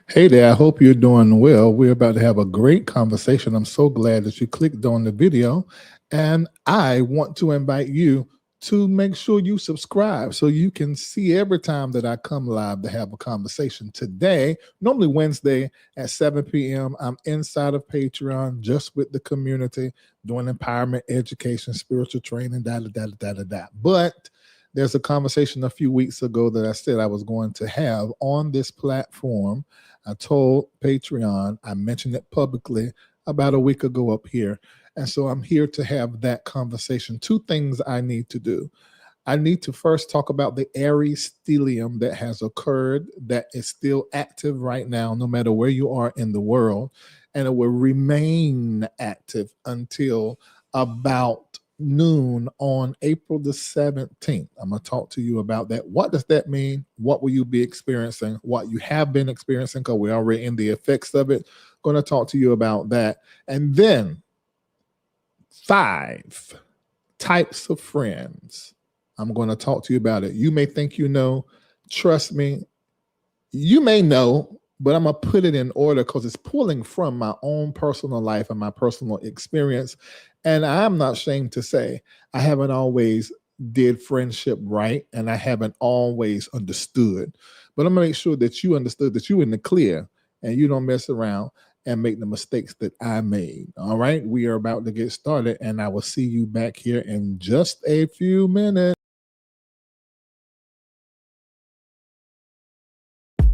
Hey there, I hope you're doing well. We're about to have a great conversation. I'm so glad that you clicked on the video. And I want to invite you to make sure you subscribe so you can see every time that I come live to have a conversation. Today, normally Wednesday at 7 p.m., I'm inside of Patreon just with the community doing empowerment, education, spiritual training, da. But there's a conversation a few weeks ago that I said I was going to have on this platform. I told Patreon, I mentioned it publicly about a week ago up here. And so I'm here to have that conversation. Two things I need to do. I need to first talk about the Aries Stellium that has occurred, that is still active right now, no matter where you are in the world. And it will remain active until about noon on April the 17th. I'm going to talk to you about that. What does that mean? What will you be experiencing? What you have been experiencing, because we're already in the effects of it. Going to talk to you about that. And then 5 types of friends. I'm going to talk to you about it. You may think you know. Trust me, you may know, but I'm going to put it in order because it's pulling from my own personal life and my personal experience. And I'm not ashamed to say I haven't always did friendship right, and I haven't always understood. But I'm going to make sure that you understood, that you're in the clear and you don't mess around and make the mistakes that I made. All right, we are about to get started, and I will see you back here in just a few minutes.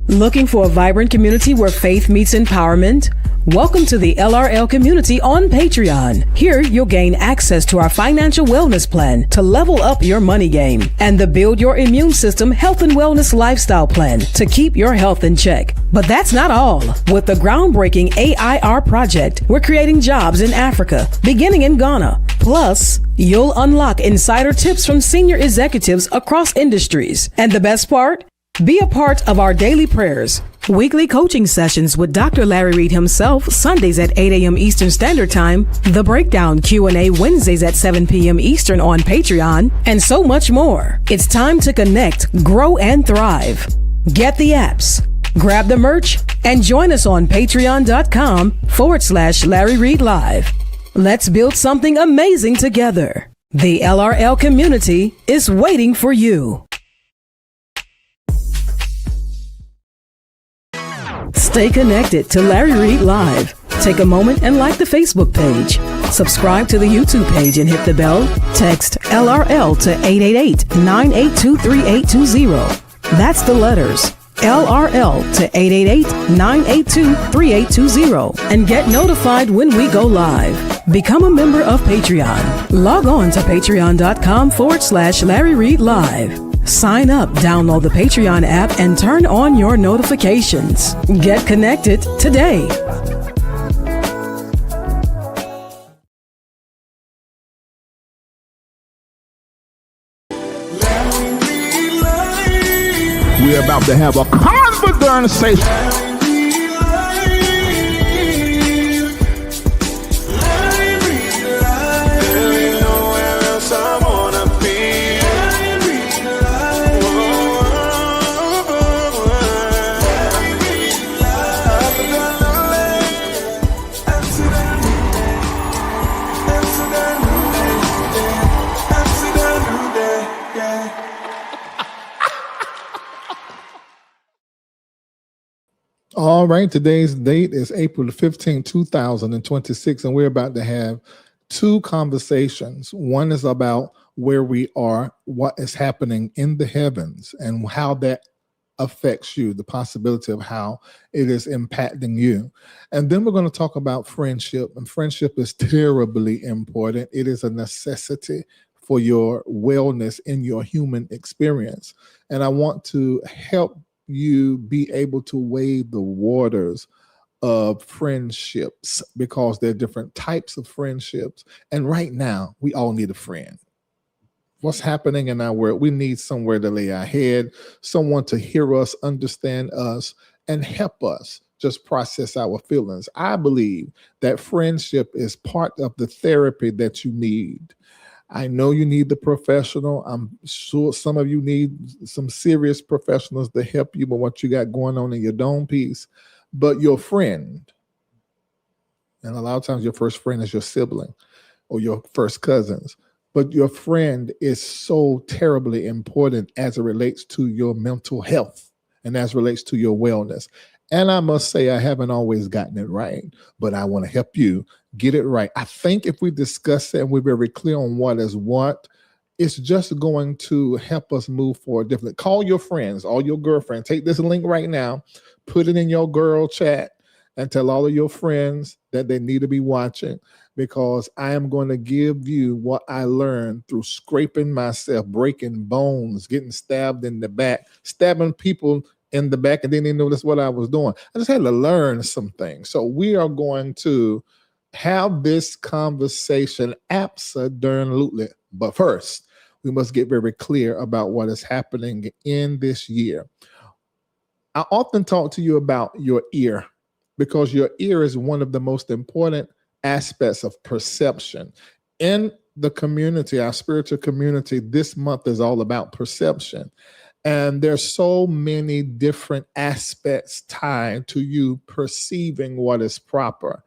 Looking for a vibrant community where faith meets empowerment? Welcome to the LRL community on Patreon. Here, you'll gain access to our financial wellness plan to level up your money game and the Build Your Immune System Health and Wellness Lifestyle Plan to keep your health in check. But that's not all. With the groundbreaking AIR project, we're creating jobs in Africa, beginning in Ghana. Plus, you'll unlock insider tips from senior executives across industries. And the best part? Be a part of our daily prayers, weekly coaching sessions with Dr. Larry Reid himself, Sundays at 8 a.m. Eastern Standard Time, the Breakdown Q&A Wednesdays at 7 p.m. Eastern on Patreon, and so much more. It's time to connect, grow, and thrive. Get the apps, grab the merch, and join us on patreon.com/Larry Reid Live. Let's build something amazing together. The LRL community is waiting for you. Stay connected to Larry Reid Live. Take a moment and like the Facebook page. Subscribe to the YouTube page and hit the bell. Text LRL to 888-982-3820. That's the letters LRL to 888-982-3820 and get notified when we go live. Become a member of Patreon. Log on to patreon.com/Larry Reid Live. Sign up, download the Patreon app, and turn on your notifications. Get connected today. We're about to have a conversation. All right, today's date is April the 15th, 2026, and we're about to have 2 conversations. One is about where we are, what is happening in the heavens, and how that affects you, the possibility of how it is impacting you. And then we're going to talk about friendship, and friendship is terribly important. It is a necessity for your wellness in your human experience. And I want to help you be able to wade the waters of friendships, because there are different types of friendships. And right now, we all need a friend. What's happening in our world? We need somewhere to lay our head, someone to hear us, understand us, and help us just process our feelings. I believe that friendship is part of the therapy that you need. I know you need the professional. I'm sure some of you need some serious professionals to help you with what you got going on in your dome piece. But your friend, and a lot of times your first friend is your sibling or your first cousins, but your friend is so terribly important as it relates to your mental health and as it relates to your wellness. And I must say, I haven't always gotten it right, but I want to help you get it right. I think if we discuss it and we're very clear on what is what, it's just going to help us move forward differently. Call your friends, all your girlfriends. Take this link right now, put it in your girl chat, and tell all of your friends that they need to be watching, because I am going to give you what I learned through scraping myself, breaking bones, getting stabbed in the back, stabbing people in the back, and then they noticed what I was doing. I just had to learn some things. So we are going to have this conversation absolutely. But first, we must get very clear about what is happening in this year. I often talk to you about your ear, because your ear is one of the most important aspects of perception. In the community, our spiritual community, this month is all about perception. And there's so many different aspects tied to you perceiving what is proper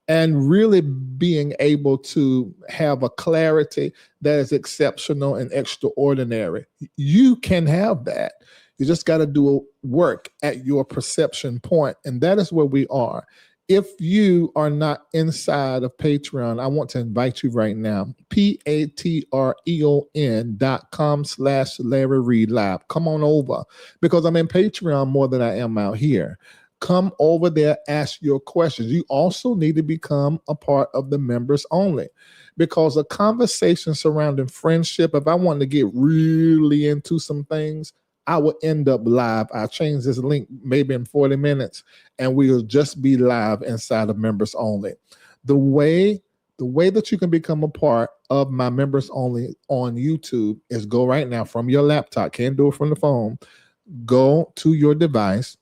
and really being able to have a clarity that is exceptional and extraordinary. You can have that. You just got to do work at your perception point, and that is where we are. If you are not inside of Patreon, I want to invite you right now, patreon.com/Larry Reid Live. Come on over, because I'm in Patreon more than I am out here. Come over there, ask your questions. You also need to become a part of the members only, because a conversation surrounding friendship, if I want to get really into some things, I will end up live. I'll change this link maybe in 40 minutes, and we'll just be live inside of members only. The way that you can become a part of my members only on YouTube is go right now from your laptop. Can't do it from the phone. Go to your device.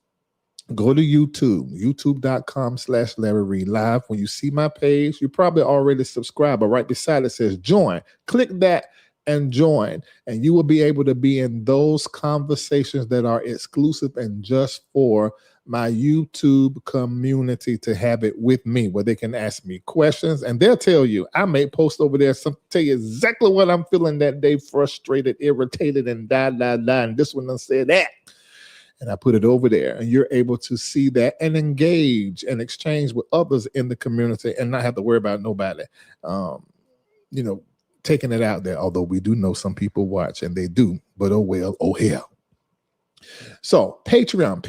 Go to YouTube, youtube.com/Larry Reid Live. When you see my page, you probably already subscribed, but right beside it says join. Click that and join, and you will be able to be in those conversations that are exclusive and just for my YouTube community to have it with me, where they can ask me questions, and they'll tell you. I may post over there, tell you exactly what I'm feeling that day, frustrated, irritated, and and this one done said that. And I put it over there, and you're able to see that and engage and exchange with others in the community and not have to worry about nobody, taking it out there. Although we do know some people watch, and they do, but oh well, oh hell. So Patreon,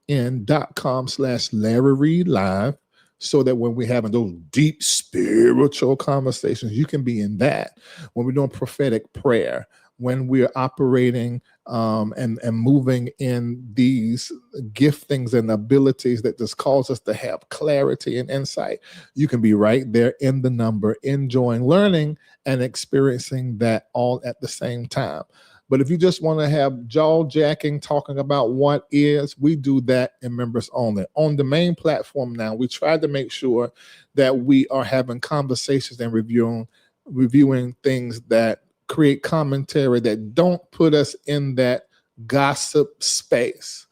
patreon.com/Larry Reid Live, so that when we're having those deep spiritual conversations, you can be in that. When we're doing prophetic prayer, when we're operating and moving in these giftings and abilities that just cause us to have clarity and insight, you can be right there in the number, enjoying, learning, and experiencing that all at the same time. But if you just want to have jaw jacking, talking about what is, we do that in members only. On the main platform now, we try to make sure that we are having conversations and reviewing things that create commentary, that don't put us in that gossip space.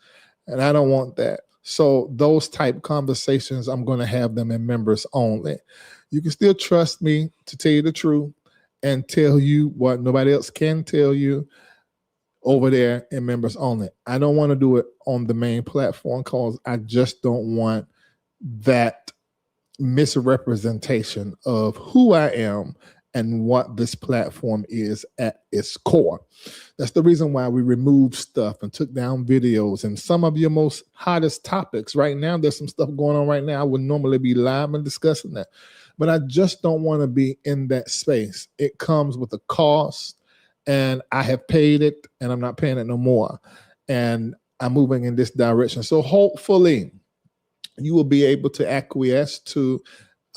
And I don't want that. So those type conversations, I'm going to have them in members only. You can still trust me to tell you the truth and tell you what nobody else can tell you over there in members only. I don't want to do it on the main platform because I just don't want that misrepresentation of who I am and what this platform is at its core. That's the reason why we removed stuff and took down videos and some of your most hottest topics. Right now, there's some stuff going on right now. I would normally be live and discussing that, but I just don't want to be in that space. It comes with a cost, and I have paid it, and I'm not paying it no more. And I'm moving in this direction. So hopefully you will be able to acquiesce to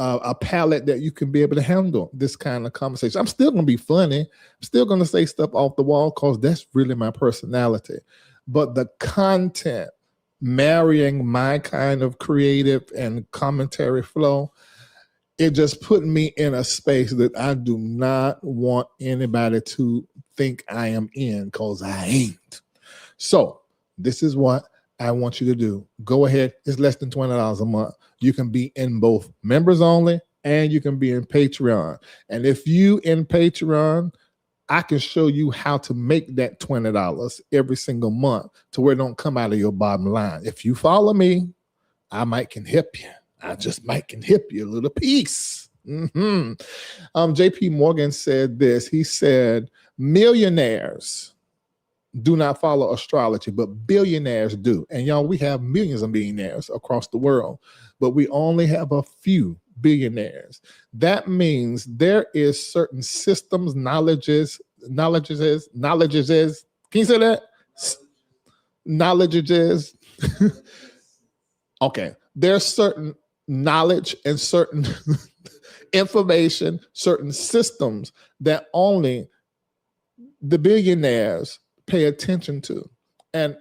a palette that you can be able to handle this kind of conversation. I'm still going to be funny. I'm still going to say stuff off the wall because that's really my personality. But the content, marrying my kind of creative and commentary flow, it just put me in a space that I do not want anybody to think I am in, because I ain't. So this is what I want you to do. Go ahead. It's less than $20 a month. You can be in both members only and you can be in Patreon. And if you in Patreon, I can show you how to make that $20 every single month to where it don't come out of your bottom line. If you follow me, I might can help you. I just might can help you a little piece. JP Morgan said this. He said, millionaires do not follow astrology, but billionaires do. And y'all, we have millions of millionaires across the world, but we only have a few billionaires. That means there is certain systems, knowledges. Can you say that? Knowledges. Okay. There's certain knowledge and certain information, certain systems that only the billionaires pay attention to. And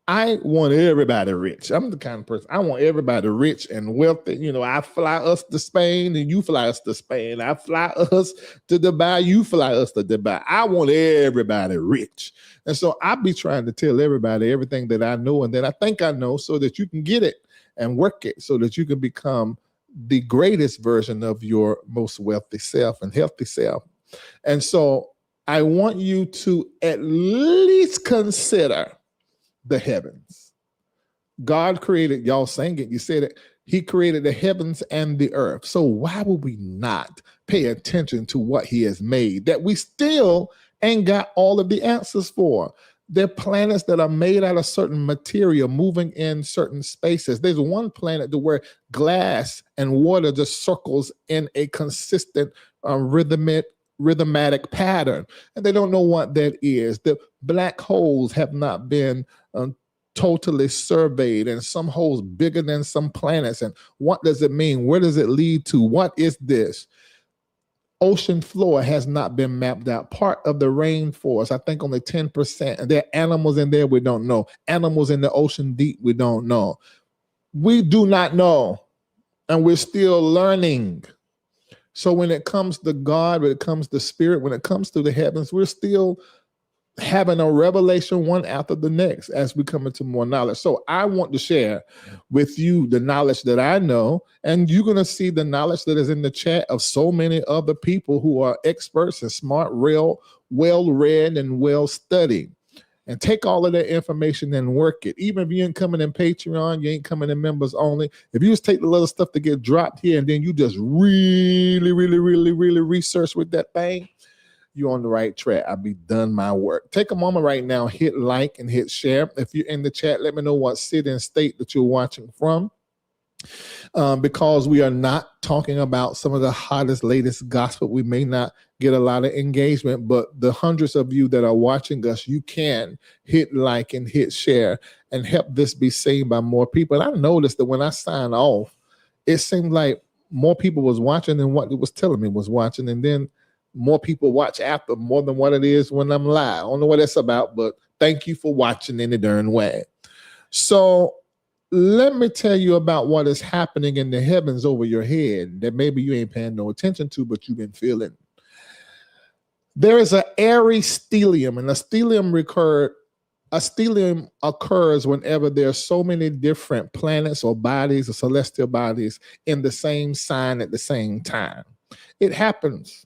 I want everybody rich. I'm the kind of person, I want everybody rich and wealthy. You know, I fly us to Spain and you fly us to Spain. I fly us to Dubai, you fly us to Dubai. I want everybody rich. And so I be trying to tell everybody everything that I know and that I think I know so that you can get it and work it so that you can become the greatest version of your most wealthy self and healthy self. And so I want you to at least consider the heavens. God created, y'all sang it, you said it, he created the heavens and the earth. So why would we not pay attention to what he has made that we still ain't got all of the answers for? They're planets that are made out of certain material moving in certain spaces. There's one planet to where glass and water just circles in a consistent rhythmatic pattern, and they don't know what that is. The black holes have not been totally surveyed, and some holes bigger than some planets. And what does it mean? Where does it lead to? What is this? Ocean floor has not been mapped out. Part of the rainforest, I think only 10%. And there are animals in there we don't know. Animals in the ocean deep we don't know. We do not know, and we're still learning. So when it comes to God, when it comes to spirit, when it comes to the heavens, we're still having a revelation one after the next as we come into more knowledge. So I want to share with you the knowledge that I know, and you're going to see the knowledge that is in the chat of so many other people who are experts and smart, real, well-read and well-studied. And take all of that information and work it. Even if you ain't coming in Patreon, you ain't coming in members only. If you just take the little stuff that get dropped here and then you just really research with that thing, you're on the right track. I'll be done my work. Take a moment right now, hit like and hit share. If you're in the chat, let me know what city and state that you're watching from. Because we are not talking about some of the hottest, latest gospel. We may not get a lot of engagement, but the hundreds of you that are watching us, you can hit like and hit share and help this be seen by more people. And I noticed that when I signed off, it seemed like more people was watching than what it was telling me was watching. And then more people watch after more than what it is when I'm live. I don't know what that's about, but thank you for watching any darn way. So let me tell you about what is happening in the heavens over your head that maybe you ain't paying no attention to, but you've been feeling. There is an Aries Stellium, and a stellium occurs whenever there are so many different planets or bodies or celestial bodies in the same sign at the same time. It happens,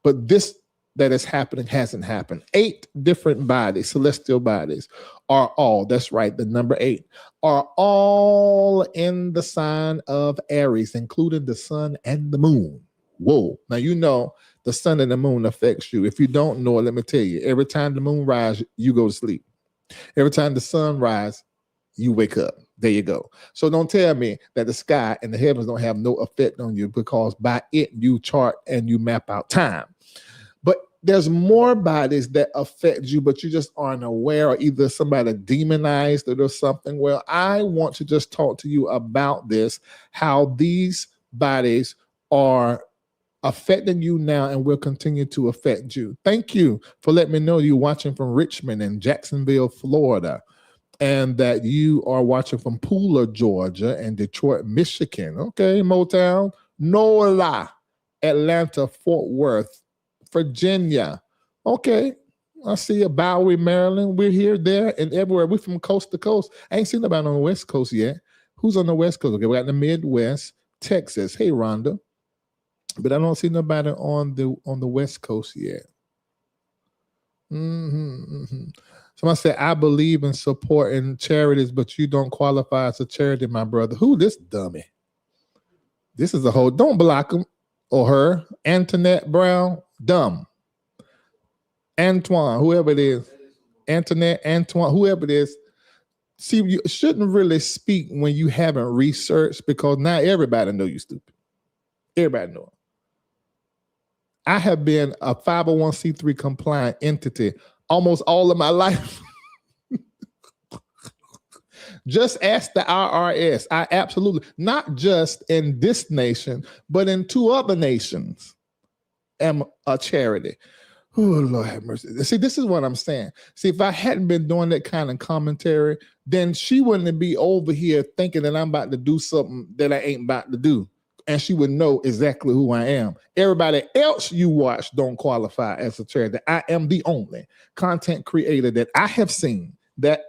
but this that is happening hasn't happened. 8 different bodies, celestial bodies, are all, that's right, the number 8, are all in the sign of Aries, including the sun and the moon. Whoa. Now, you know the sun and the moon affects you. If you don't know it, let me tell you, every time the moon rises, you go to sleep. Every time the sun rises, you wake up. There you go. So don't tell me that the sky and the heavens don't have no effect on you, because by it, you chart and you map out time. But there's more bodies that affect you, but you just aren't aware, or either somebody demonized it or something. Well, I want to just talk to you about this, how these bodies are affecting you now and will continue to affect you. Thank you for letting me know you're watching from Richmond and Jacksonville, Florida, and that you are watching from Pooler, Georgia, and Detroit, Michigan. Okay, Motown, NOLA, Atlanta, Fort Worth, Virginia. Okay, I see you, Bowery, Maryland. We're here, there, and everywhere. We're from coast to coast. I ain't seen nobody on the West Coast yet. Who's on the West Coast? Okay, we got the Midwest, Texas. Hey, Rhonda. But I don't see nobody on the West Coast yet. Somebody said, I believe in supporting charities, but you don't qualify as a charity, my brother. Who this dummy? This is a whole, don't block him or her. Antoinette Brown, dumb. Antoine, whoever it is. Antoinette, Antoine, whoever it is. See, you shouldn't really speak when you haven't researched, because now everybody know you stupid. Everybody know it. I have been a 501c3 compliant entity almost all of my life. Just ask the IRS. I absolutely, not just in this nation, but in 2 other nations, am a charity. Oh, Lord have mercy. See, this is what I'm saying. See, if I hadn't been doing that kind of commentary, then she wouldn't be over here thinking that I'm about to do something that I ain't about to do. And she would know exactly who I am. Everybody else you watch don't qualify as a charity. I am the only content creator that I have seen that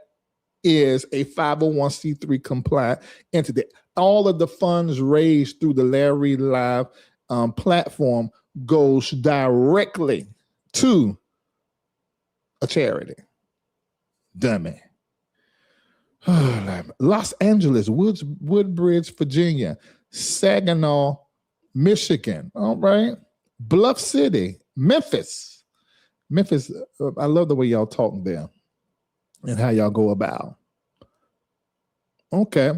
is a 501c3 compliant entity. All of the funds raised through the Larry Live platform goes directly to a charity. Dummy. Los Angeles, Woodbridge, Virginia, Saginaw, Michigan. All right. Bluff City, Memphis. I love the way y'all talk there and how y'all go about. Okay.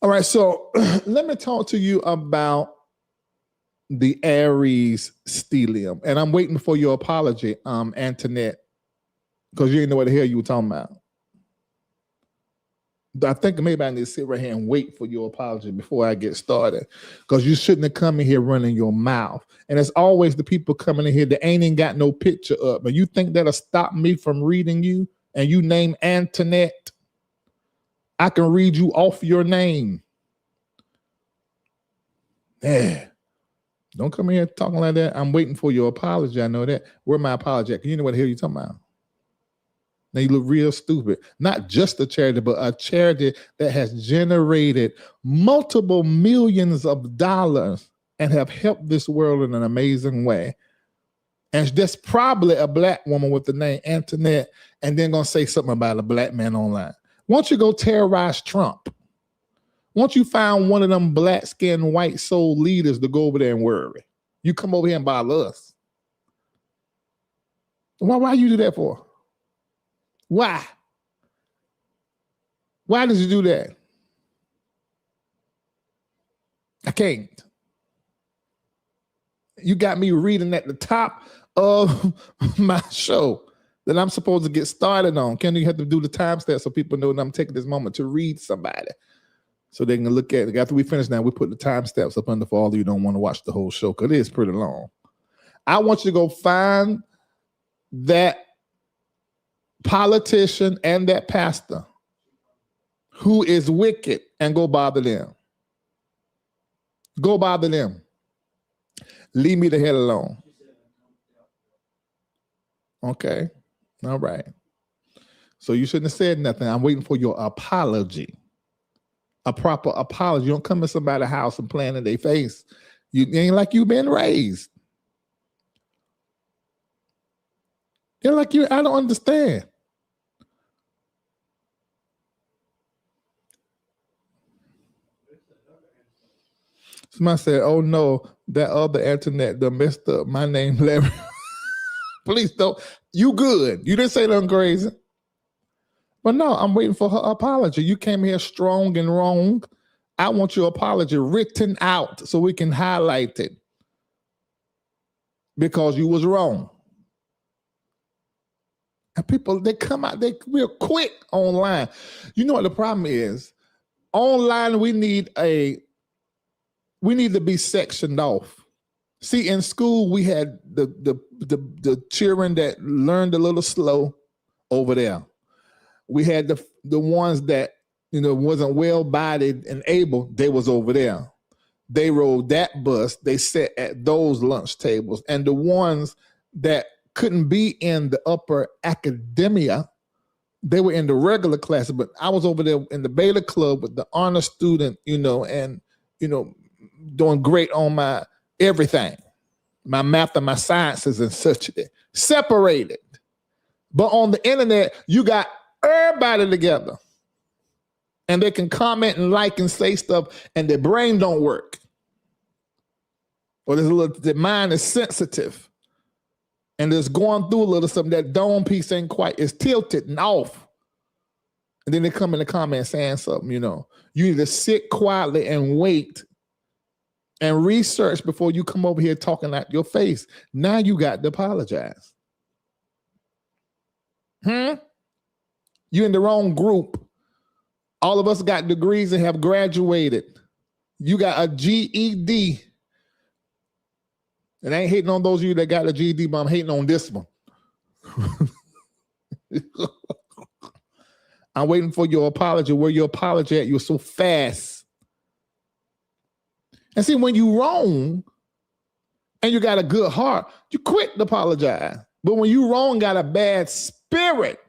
All right. So let me talk to you about the Aries Stellium. And I'm waiting for your apology, Antoinette, because you didn't know what the hell you were talking about. I think maybe I need to sit right here and wait for your apology before I get started, because you shouldn't have come in here running your mouth. And it's always the people coming in here that ain't even got no picture up. And you think that'll stop me from reading you? And you name Antoinette, I can read you off your name. Yeah. Don't come in here talking like that. I'm waiting for your apology. I know that. Where my apology at? You know what the hell you're talking about? Now you look real stupid. Not just a charity, but a charity that has generated multiple millions of dollars and have helped this world in an amazing way. And there's probably a black woman with the name Antoinette, and then gonna say something about a black man online. Won't you go terrorize Trump? Won't you find one of them black-skinned, white soul leaders to go over there and worry? You come over here and bother us. Why you do that for? Why? Why did you do that? I can't. You got me reading at the top of my show that I'm supposed to get started on. Can you have to do the timestamp so people know that I'm taking this moment to read somebody so they can look at it? After we finish now, we put the timestamps up under for all of you who don't want to watch the whole show, because it is pretty long. I want you to go find that politician and that pastor who is wicked and go bother them. Go bother them. Leave me the hell alone. Okay. All right. So you shouldn't have said nothing. I'm waiting for your apology. A proper apology. You don't come to somebody's house and plan in their face. You ain't like you've been raised. You're like you. I don't understand. Somebody said, oh no, that other Antoinette done messed up my name, Larry. Please don't. You good. You didn't say nothing crazy. But no, I'm waiting for her apology. You came here strong and wrong. I want your apology written out so we can highlight it. Because you was wrong. And people, they come out, they real quick online. You know what the problem is? Online, we need to be sectioned off. See, in school, we had the children that learned a little slow over there. We had the ones that, wasn't well-bodied and able, they was over there. They rode that bus, they sat at those lunch tables. And the ones that couldn't be in the upper academia. They were in the regular classes, but I was over there in the beta club with the honor student, and, doing great on my everything, my math and my sciences and such. Separated. But on the internet, you got everybody together. And they can comment and like and say stuff, and their brain don't work. Or their mind is sensitive. And it's going through a little something. That dome piece ain't quite, it's tilted and off. And then they come in the comments saying something, You need to sit quietly and wait and research before you come over here talking out your face. Now you got to apologize. You in the wrong group. All of us got degrees and have graduated. You got a GED. And I ain't hating on those of you that got a GED, but I'm hating on this one. I'm waiting for your apology. Where your apology at? You're so fast. And see, when you wrong and you got a good heart, you quick to apologize. But when you wrong, got a bad spirit,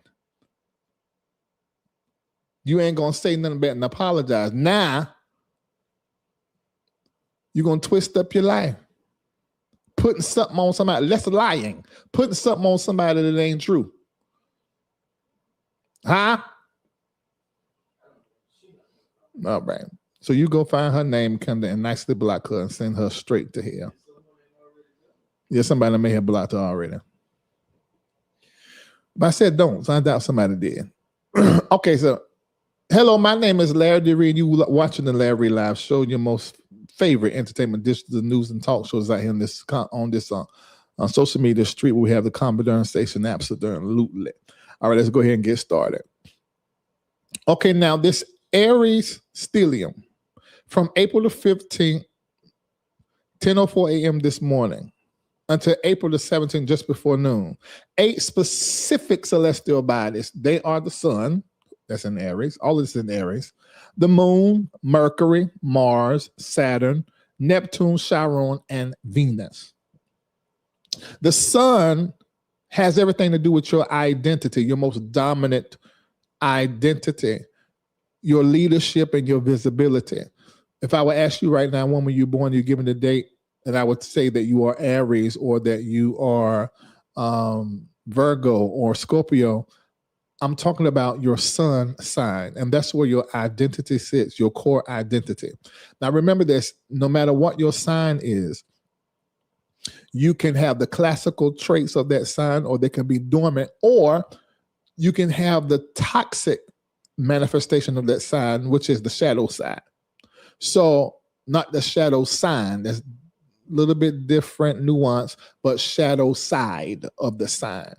you ain't going to say nothing better than apologize. Now, you're going to twist up your life. Putting something on somebody, that's lying. Putting something on somebody that ain't true. Huh? All right. So you go find her name, come there and nicely block her and send her straight to hell. Yeah, somebody may have blocked her already. But I said don't, so I doubt somebody did. Okay, so hello, my name is Larry Reid. You watching the Larry Live Show, your most favorite entertainment dish, the news and talk shows out here on social media street where we have the conversation absolutely. All right, let's go ahead and get started. Okay, now this Aries Stellium from April the 15th, 10:04 a.m. this morning until April the 17th, just before noon. 8 specific celestial bodies. They are the sun, that's in Aries, all this is in Aries, the moon, Mercury, Mars, Saturn, Neptune, Chiron, and Venus. The sun has everything to do with your identity, your most dominant identity, your leadership, and your visibility. If I would ask you right now, when were you born, you're given the date, and I would say that you are Aries or that you are Virgo or Scorpio, I'm talking about your sun sign, and that's where your identity sits, your core identity. Now, remember this, no matter what your sign is, you can have the classical traits of that sign, or they can be dormant, or you can have the toxic manifestation of that sign, which is the shadow side. So not the shadow sign, that's a little bit different nuance, but shadow side of the sign.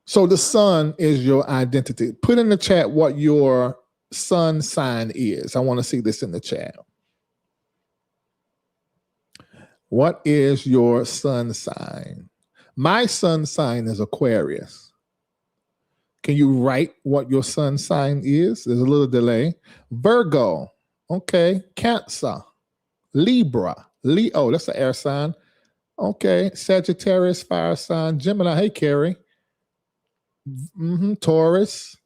So the sun is your identity. Put in the chat what your sun sign is. I want to see this in the chat. What is your sun sign? My sun sign is Aquarius. Can you write what your sun sign is? There's a little delay. Virgo. Okay. Cancer. Libra. Leo. That's an air sign. Okay. Sagittarius, fire sign. Gemini. Hey, Carrie. Taurus.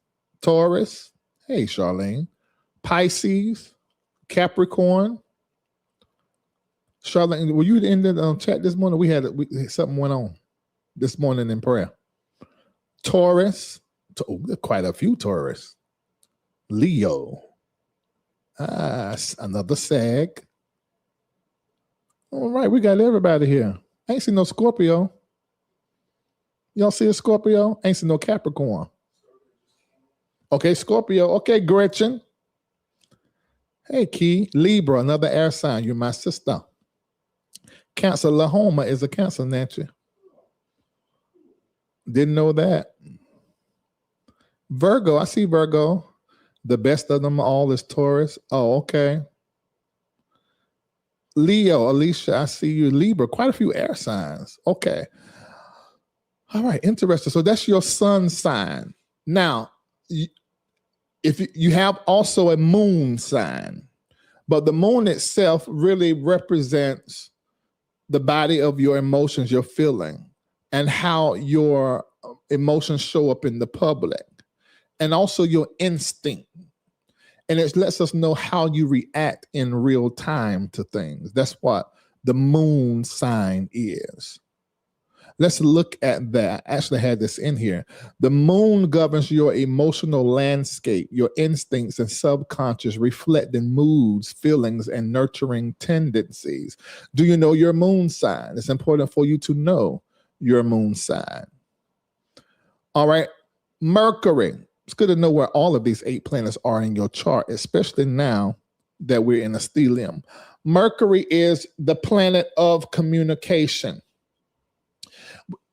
Hey, Charlene. Pisces. Capricorn. Charlene, were you in the chat this morning? We had something went on this morning in prayer. Taurus. Quite a few Taurus. Leo. Another Sag. All right, we got everybody here. I ain't seen no Scorpio. Y'all see a Scorpio? Ain't seen no Capricorn. Okay, Scorpio. Okay, Gretchen. Hey, Key. Libra, another air sign. You're my sister. Cancer. Lahoma is a Cancer, Nancy. Didn't know that. Virgo. I see Virgo. The best of them all is Taurus. Oh, okay. Leo, Alicia, I see you. Libra, quite a few air signs. Okay. All right, interesting. So that's your sun sign. Now, if you have also a moon sign, but the moon itself really represents the body of your emotions, your feeling. and how your emotions show up in the public, and also your instinct. And it lets us know how you react in real time to things. That's what the moon sign is. Let's look at that. I actually had this in here. The moon governs your emotional landscape, your instincts and subconscious, reflecting moods, feelings, and nurturing tendencies. Do you know your moon sign? It's important for you to know your moon sign. All right. Mercury. It's good to know where all of these 8 planets are in your chart, especially now that we're in a stellium. Mercury is the planet of communication.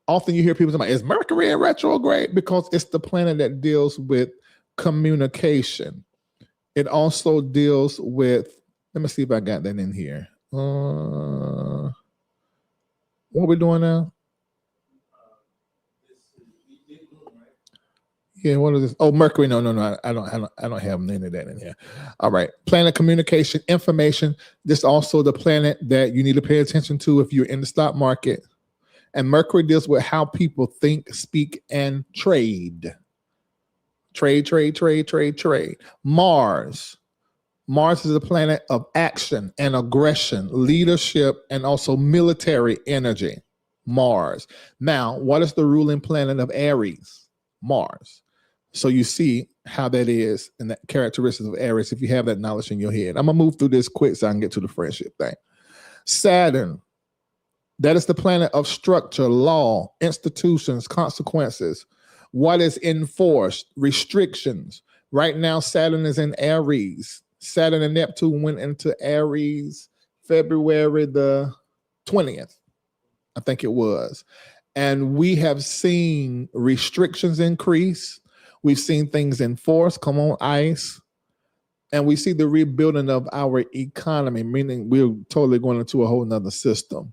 Often you hear people say, is Mercury in retrograde? Because it's the planet that deals with communication. It also deals with, let me see if I got that in here. What are we doing now? Yeah, what is this? Oh, Mercury. No. I don't have any of that in here. All right. Planet communication, information. This is also the planet that you need to pay attention to if you're in the stock market. And Mercury deals with how people think, speak, and trade. Trade. Mars. Mars is a planet of action and aggression, leadership, and also military energy. Mars. Now, what is the ruling planet of Aries? Mars. So you see how that is and the characteristics of Aries if you have that knowledge in your head. I'm going to move through this quick so I can get to the friendship thing. Saturn. That is the planet of structure, law, institutions, consequences, what is enforced, restrictions. Right now, Saturn is in Aries. Saturn and Neptune went into Aries February the 20th, I think it was. And we have seen restrictions increase. We've seen things enforced, come on ice. And we see the rebuilding of our economy, meaning we're totally going into a whole nother system.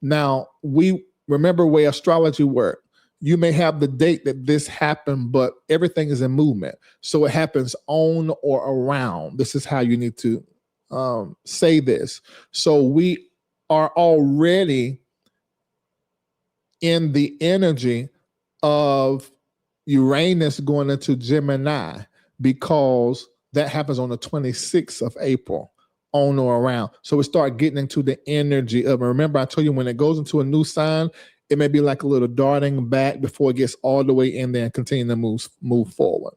Now, we remember where astrology works. You may have the date that this happened, but everything is in movement. So it happens on or around. This is how you need to say this. So we are already in the energy of Uranus going into Gemini, because that happens on the 26th of April. On or around. So we start getting into the energy of it. Remember, I told you when it goes into a new sign, it may be like a little darting back before it gets all the way in there and continue to move forward.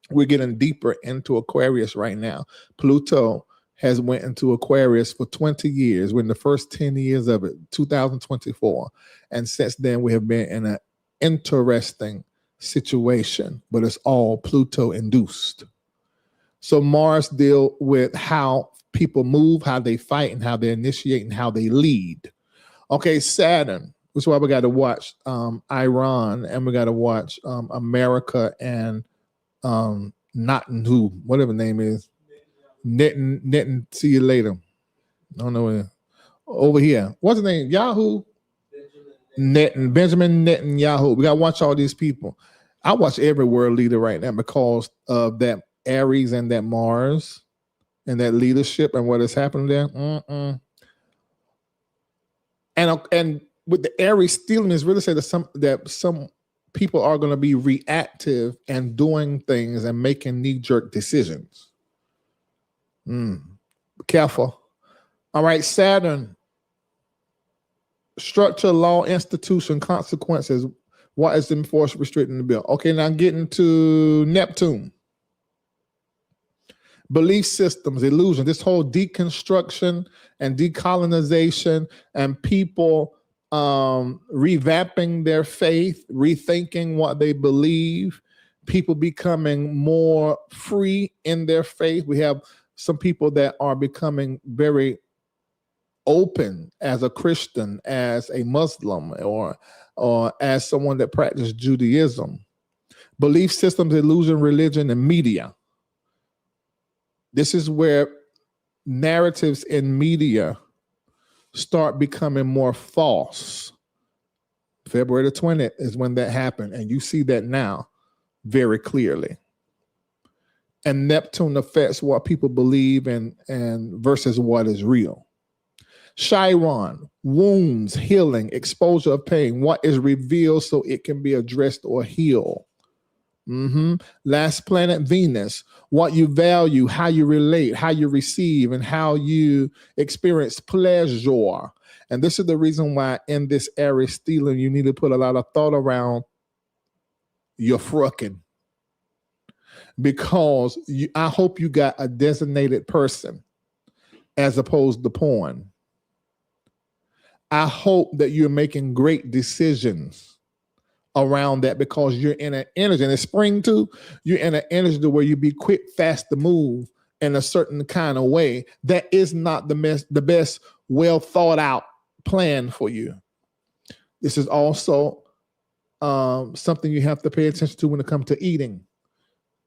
We're getting deeper into Aquarius right now. Pluto has went into Aquarius for 20 years. We're in the first 10 years of it, 2024. And since then, we have been in an interesting situation, but it's all Pluto induced. So Mars deal with how people move, how they fight, and how they initiate, and how they lead. Okay, Saturn, which is why we got to watch Iran, and we got to watch America and Netanyahu, whatever the name is. Netanyahu, see you later. I don't know where. Over here. What's the name? Yahoo? Benjamin Netanyahu. We got to watch all these people. I watch every world leader right now because of that Aries and that Mars and that leadership and what is happening there. And with the Aries Stellium is really say that some people are going to be reactive and doing things and making knee-jerk decisions. Be careful. All right, Saturn. Structure, law, institution, consequences. What is enforced, restricting the bill? Okay, now getting to Neptune. Belief systems, illusion, this whole deconstruction and decolonization and people revamping their faith, rethinking what they believe, people becoming more free in their faith. We have some people that are becoming very open as a Christian, as a Muslim, or as someone that practices Judaism. Belief systems, illusion, religion, and media. This is where narratives in media start becoming more false. February the 20th is when that happened, and you see that now very clearly. And Neptune affects what people believe and versus what is real. Chiron, wounds, healing, exposure of pain, what is revealed so it can be addressed or healed. Last planet, Venus, what you value, how you relate, how you receive, and how you experience pleasure. And this is the reason why in this Aries Stellium, you need to put a lot of thought around your frucking. Because I hope you got a designated person as opposed to porn. I hope that you're making great decisions around that, because you're in an energy, and it's spring too, you're in an energy where you be quick, fast to move in a certain kind of way that is not the best well thought out plan for you. This is also something you have to pay attention to when it comes to eating.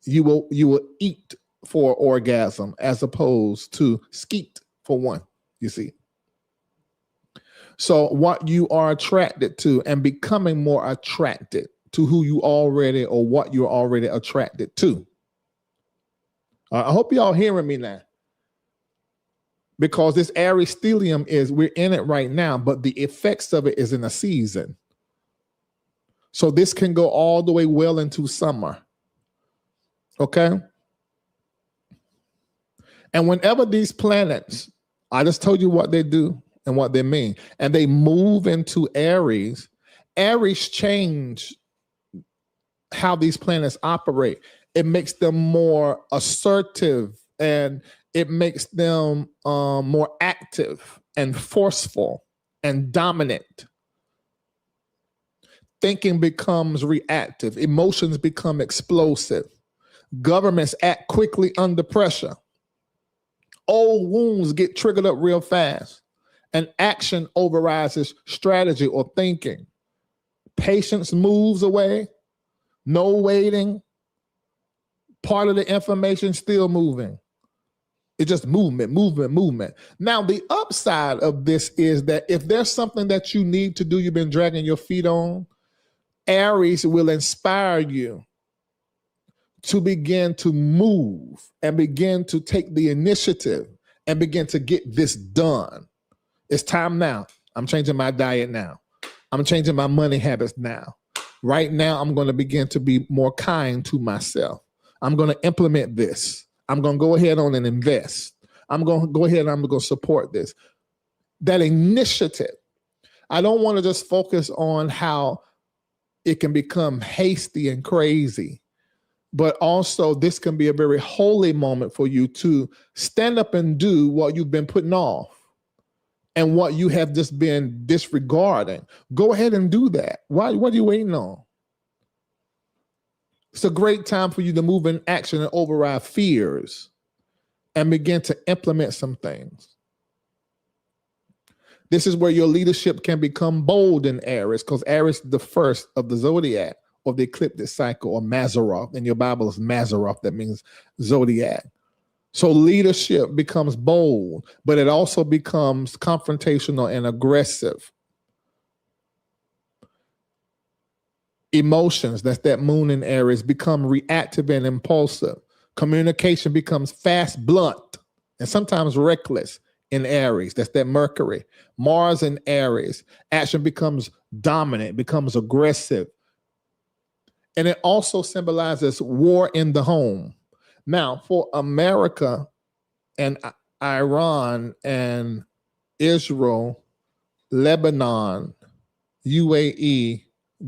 You will eat for orgasm as opposed to skeet for one, you see. So what you are attracted to and becoming more attracted to who you already or what you're already attracted to. I hope y'all hearing me now. Because this Aries Stellium we're in it right now, but the effects of it is in a season. So this can go all the way well into summer. Okay? And whenever these planets, I just told you what they do and what they mean, and they move into Aries, Aries change how these planets operate. It makes them more assertive, and it makes them more active and forceful and dominant. Thinking becomes reactive. Emotions become explosive. Governments act quickly under pressure. Old wounds get triggered up real fast. And action overrides strategy or thinking. Patience moves away. No waiting. Part of the information still moving. It's just movement. Now, the upside of this is that if there's something that you need to do, you've been dragging your feet on, Aries will inspire you to begin to move and begin to take the initiative and begin to get this done. It's time now. I'm changing my diet now. I'm changing my money habits now. Right now, I'm going to begin to be more kind to myself. I'm going to implement this. I'm going to go ahead on and invest. I'm going to go ahead and I'm going to support this. That initiative. I don't want to just focus on how it can become hasty and crazy, but also this can be a very holy moment for you to stand up and do what you've been putting off and what you have just been disregarding. Go ahead and do that. What are you waiting on? It's a great time for you to move in action and override fears and begin to implement some things. This is where your leadership can become bold in Aries, because Aries is the first of the zodiac or the ecliptic cycle, or Mazzaroth. In your Bible, it's Mazzaroth. That means zodiac. So leadership becomes bold, but it also becomes confrontational and aggressive. Emotions, that's that moon in Aries, become reactive and impulsive. Communication becomes fast, blunt, and sometimes reckless in Aries. That's that Mercury. Mars in Aries, action becomes dominant, becomes aggressive. And it also symbolizes war in the home. Now, for America and Iran and Israel, Lebanon, UAE,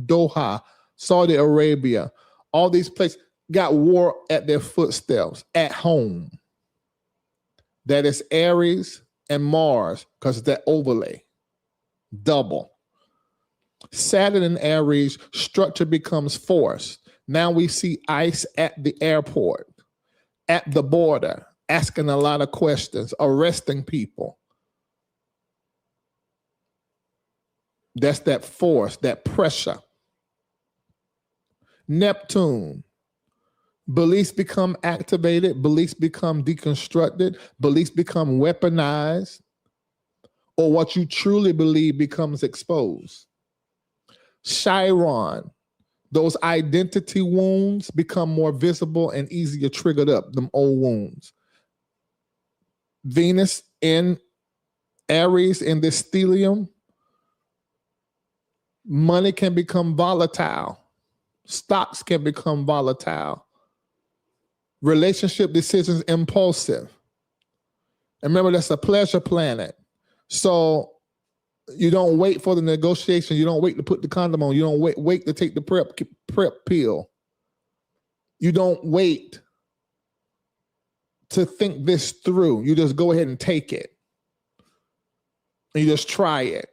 Doha, Saudi Arabia, all these places got war at their footsteps at home. That is Aries and Mars, because it's that overlay. Double. Saturn and Aries, structure becomes forced. Now we see ICE at the airport, at the border, asking a lot of questions, arresting people. That's that force, that pressure. Neptune. Beliefs become activated, beliefs become deconstructed, beliefs become weaponized, or what you truly believe becomes exposed. Chiron. Those identity wounds become more visible and easier triggered up, them old wounds. Venus in Aries in this stellium, money can become volatile. Stocks can become volatile. Relationship decisions impulsive. And remember, that's a pleasure planet. So you don't wait for the negotiation. You don't wait to put the condom on. You don't wait to take the prep pill. You don't wait to think this through. You just go ahead and take it. And you just try it.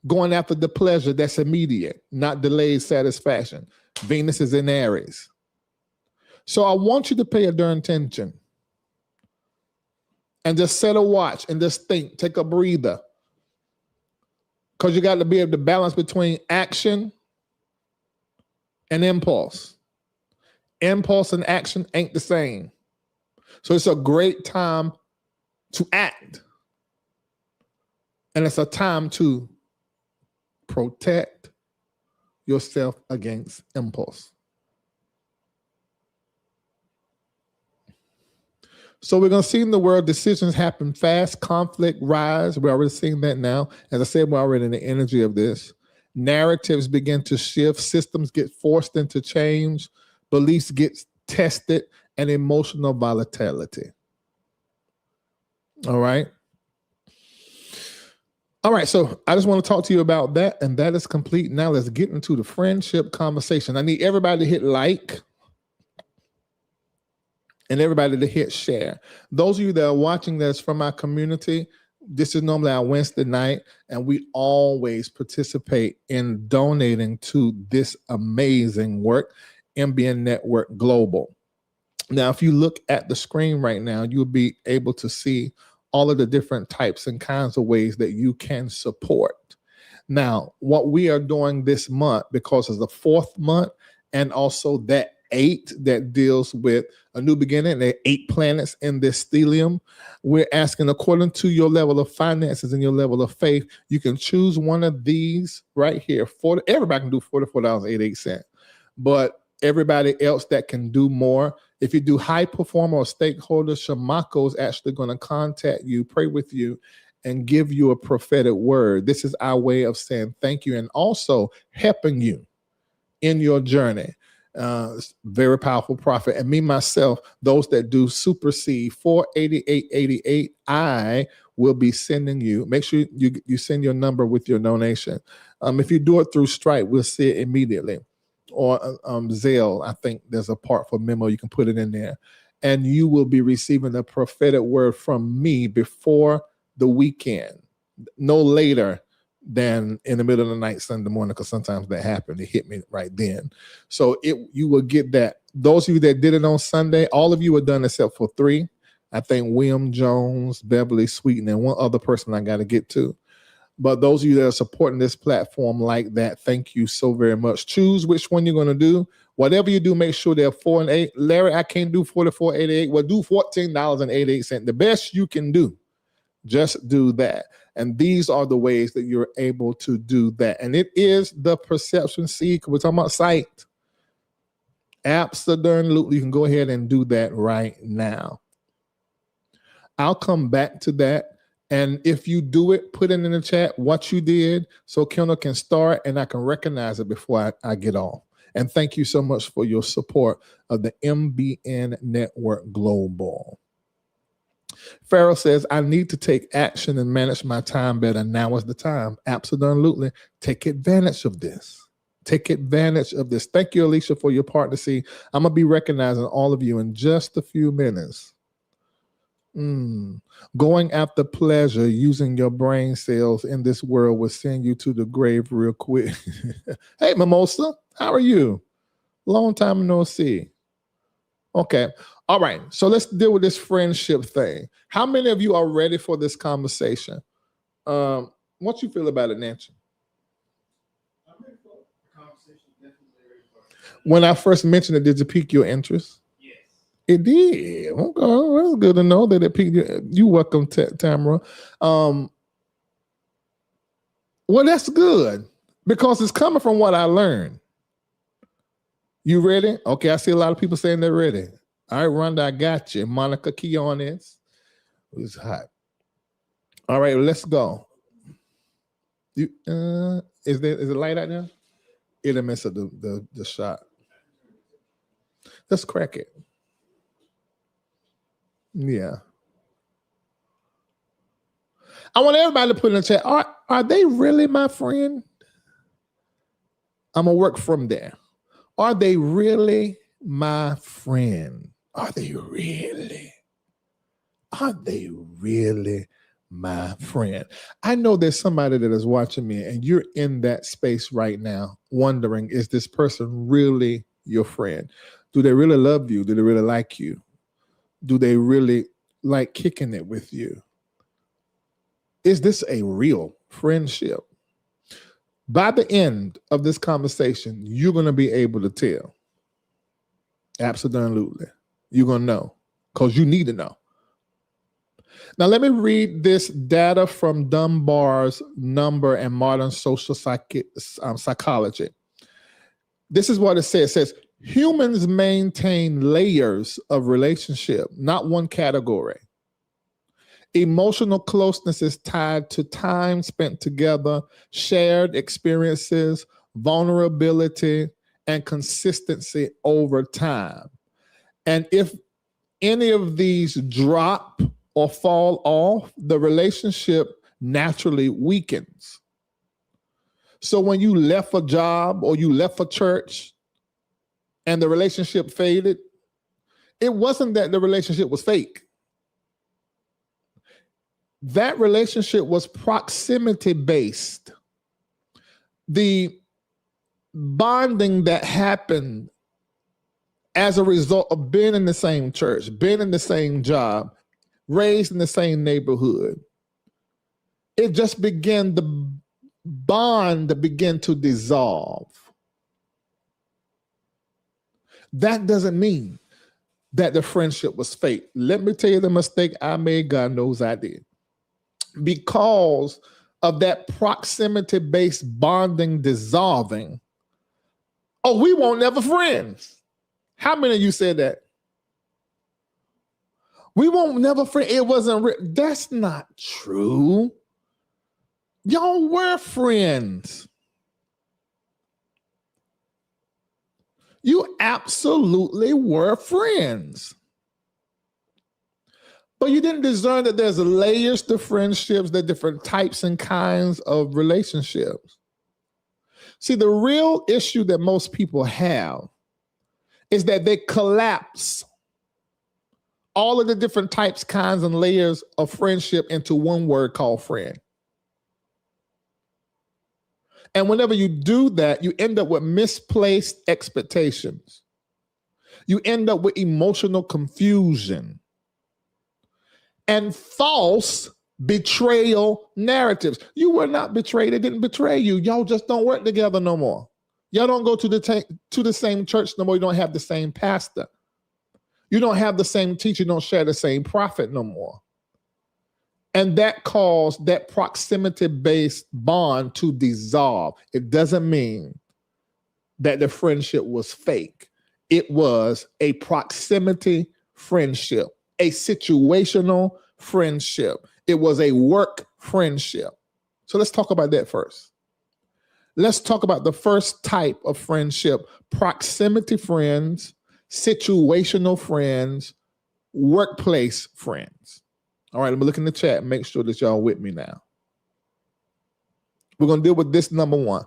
Going after the pleasure that's immediate, not delayed satisfaction. Venus is in Aries. So I want you to pay a darn attention and just set a watch and just think, take a breather. Because you got to be able to balance between action and impulse. Impulse and action ain't the same. So it's a great time to act. And it's a time to protect yourself against impulse. So we're going to see in the world decisions happen fast, conflict rise. We're already seeing that now. As I said, we're already in the energy of this. Narratives begin to shift. Systems get forced into change. Beliefs get tested, and emotional volatility. All right. All right. So I just want to talk to you about that, and that is complete. Now let's get into the friendship conversation. I need everybody to hit like. And everybody to hit share. Those of you that are watching this from our community, this is normally our Wednesday night, and we always participate in donating to this amazing work, MBN Network Global. Now, if you look at the screen right now, you'll be able to see all of the different types and kinds of ways that you can support. Now, what we are doing this month, because it's the 4th month, and also that 8 that deals with a new beginning. There are 8 planets in this stellium. We're asking, according to your level of finances and your level of faith, you can choose one of these right here. Everybody can do $44.88. But everybody else that can do more, if you do high performer or stakeholder, Shamako is actually going to contact you, pray with you, and give you a prophetic word. This is our way of saying thank you and also helping you in your journey. Very powerful prophet. And me, myself, those that do supersede 488.88, I will be sending you. Make sure you send your number with your donation. If you do it through Stripe, we'll see it immediately. Or Zelle, I think there's a part for memo. You can put it in there. And you will be receiving a prophetic word from me before the weekend. No later than in the middle of the night, Sunday morning, because sometimes that happened. It hit me right then. So you will get that. Those of you that did it on Sunday, all of you are done except for 3. I think William Jones, Beverly Sweeten, and one other person I got to get to. But those of you that are supporting this platform like that, thank you so very much. Choose which one you're going to do. Whatever you do, make sure they're 4 and 8. Larry, I can't do $44.88. Well, do $14.88. The best you can do. Just do that. And these are the ways that you're able to do that. And it is the perception seed. We're talking about sight. Absolutely. You can go ahead and do that right now. I'll come back to that. And if you do it, put it in the chat what you did so Kendall can start and I can recognize it before I get off. And thank you so much for your support of the MBN Network Global. Pharaoh says, I need to take action and manage my time better. Now is the time. Absolutely. Take advantage of this. Take advantage of this. Thank you, Alicia, for your partnership. I'm going to be recognizing all of you in just a few minutes. Going after pleasure using your brain cells in this world will send you to the grave real quick. Hey, Mimosa, how are you? Long time no see. Okay. All right. So let's deal with this friendship thing. How many of you are ready for this conversation? What you feel about it, Nancy? I'm ready for the conversation. Definitely ready for it. When I first mentioned it, did it pique your interest? Yes. It did. Okay. Well, that's good to know that it piqued you. You're welcome, Tamara. Well, that's good because it's coming from what I learned. You ready? Okay, I see a lot of people saying they're ready. All right, Rhonda, I got you. Monica Keonis. It's hot. All right, let's go. You, is it light out there? It'll mess up the shot. Let's crack it. Yeah. I want everybody to put in the chat, are they really my friend? I'm going to work from there. Are they really my friend? Are they really? Are they really my friend? I know there's somebody that is watching me and you're in that space right now wondering, is this person really your friend? Do they really love you? Do they really like you? Do they really like kicking it with you? Is this a real friendship? By the end of this conversation, you're going to be able to tell. Absolutely. You're going to know because you need to know. Now, let me read this data from Dunbar's number and modern social psychology. This is what it says. It says, humans maintain layers of relationship, not one category. Emotional closeness is tied to time spent together, shared experiences, vulnerability, and consistency over time. And if any of these drop or fall off, the relationship naturally weakens. So when you left a job or you left a church and the relationship faded, it wasn't that the relationship was fake. That relationship was proximity based. The bonding that happened as a result of being in the same church, being in the same job, raised in the same neighborhood, it just began, the bond began to dissolve. That doesn't mean that the friendship was fake. Let me tell you the mistake I made, God knows I did. Because of that proximity-based bonding dissolving, oh, we won't never friends. How many of you said that? We won't never friend. It wasn't that's not true. Y'all were friends. You absolutely were friends. But you didn't discern that there's layers to friendships, there are different types and kinds of relationships. See, the real issue that most people have is that they collapse all of the different types, kinds, and layers of friendship into one word called friend. And whenever you do that, you end up with misplaced expectations. You end up with emotional confusion and false betrayal narratives. You were not betrayed. They didn't betray you. Y'all just don't work together no more. Y'all don't go to the same church no more. You don't have the same pastor. You don't have the same teacher. You don't share the same prophet no more. And that caused that proximity-based bond to dissolve. It doesn't mean that the friendship was fake. It was a proximity friendship, a situational friendship. It was a work friendship. So let's talk about that first. Let's talk about the first type of friendship: proximity friends, situational friends, workplace friends. All right, let me look in the chat and make sure that y'all with me now. We're going to deal with this number one.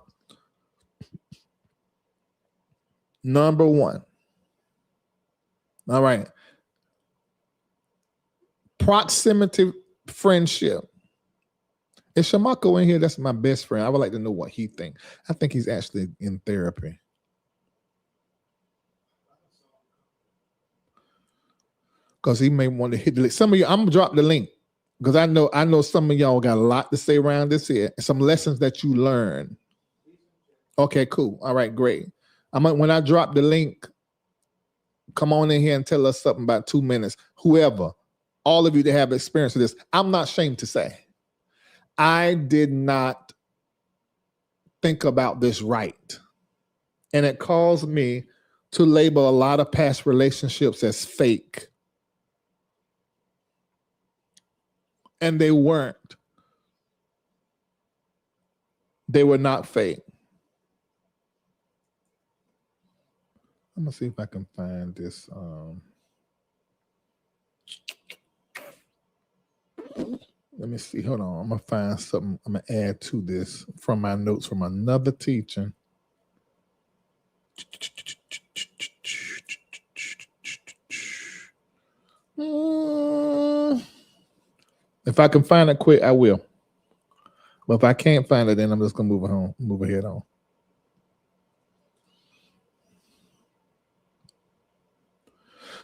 Number one. All right. Proximity friendship. Is Shamako in here? That's my best friend. I would like to know what he thinks. I think he's actually in therapy. Because he may want to hit the link. Some of you, I'm gonna drop the link because I know some of y'all got a lot to say around this here. Some lessons that you learn. Okay, cool. All right, great. When I drop the link, come on in here and tell us something about 2 minutes. Whoever, all of you that have experience with this, I'm not ashamed to say, I did not think about this right. And it caused me to label a lot of past relationships as fake. And they weren't. They were not fake. I'm gonna see if I can find this. Let me see. Hold on. I'm gonna find something. I'm gonna add to this from my notes from another teaching. If I can find it quick, I will. But if I can't find it, then I'm just gonna move ahead on.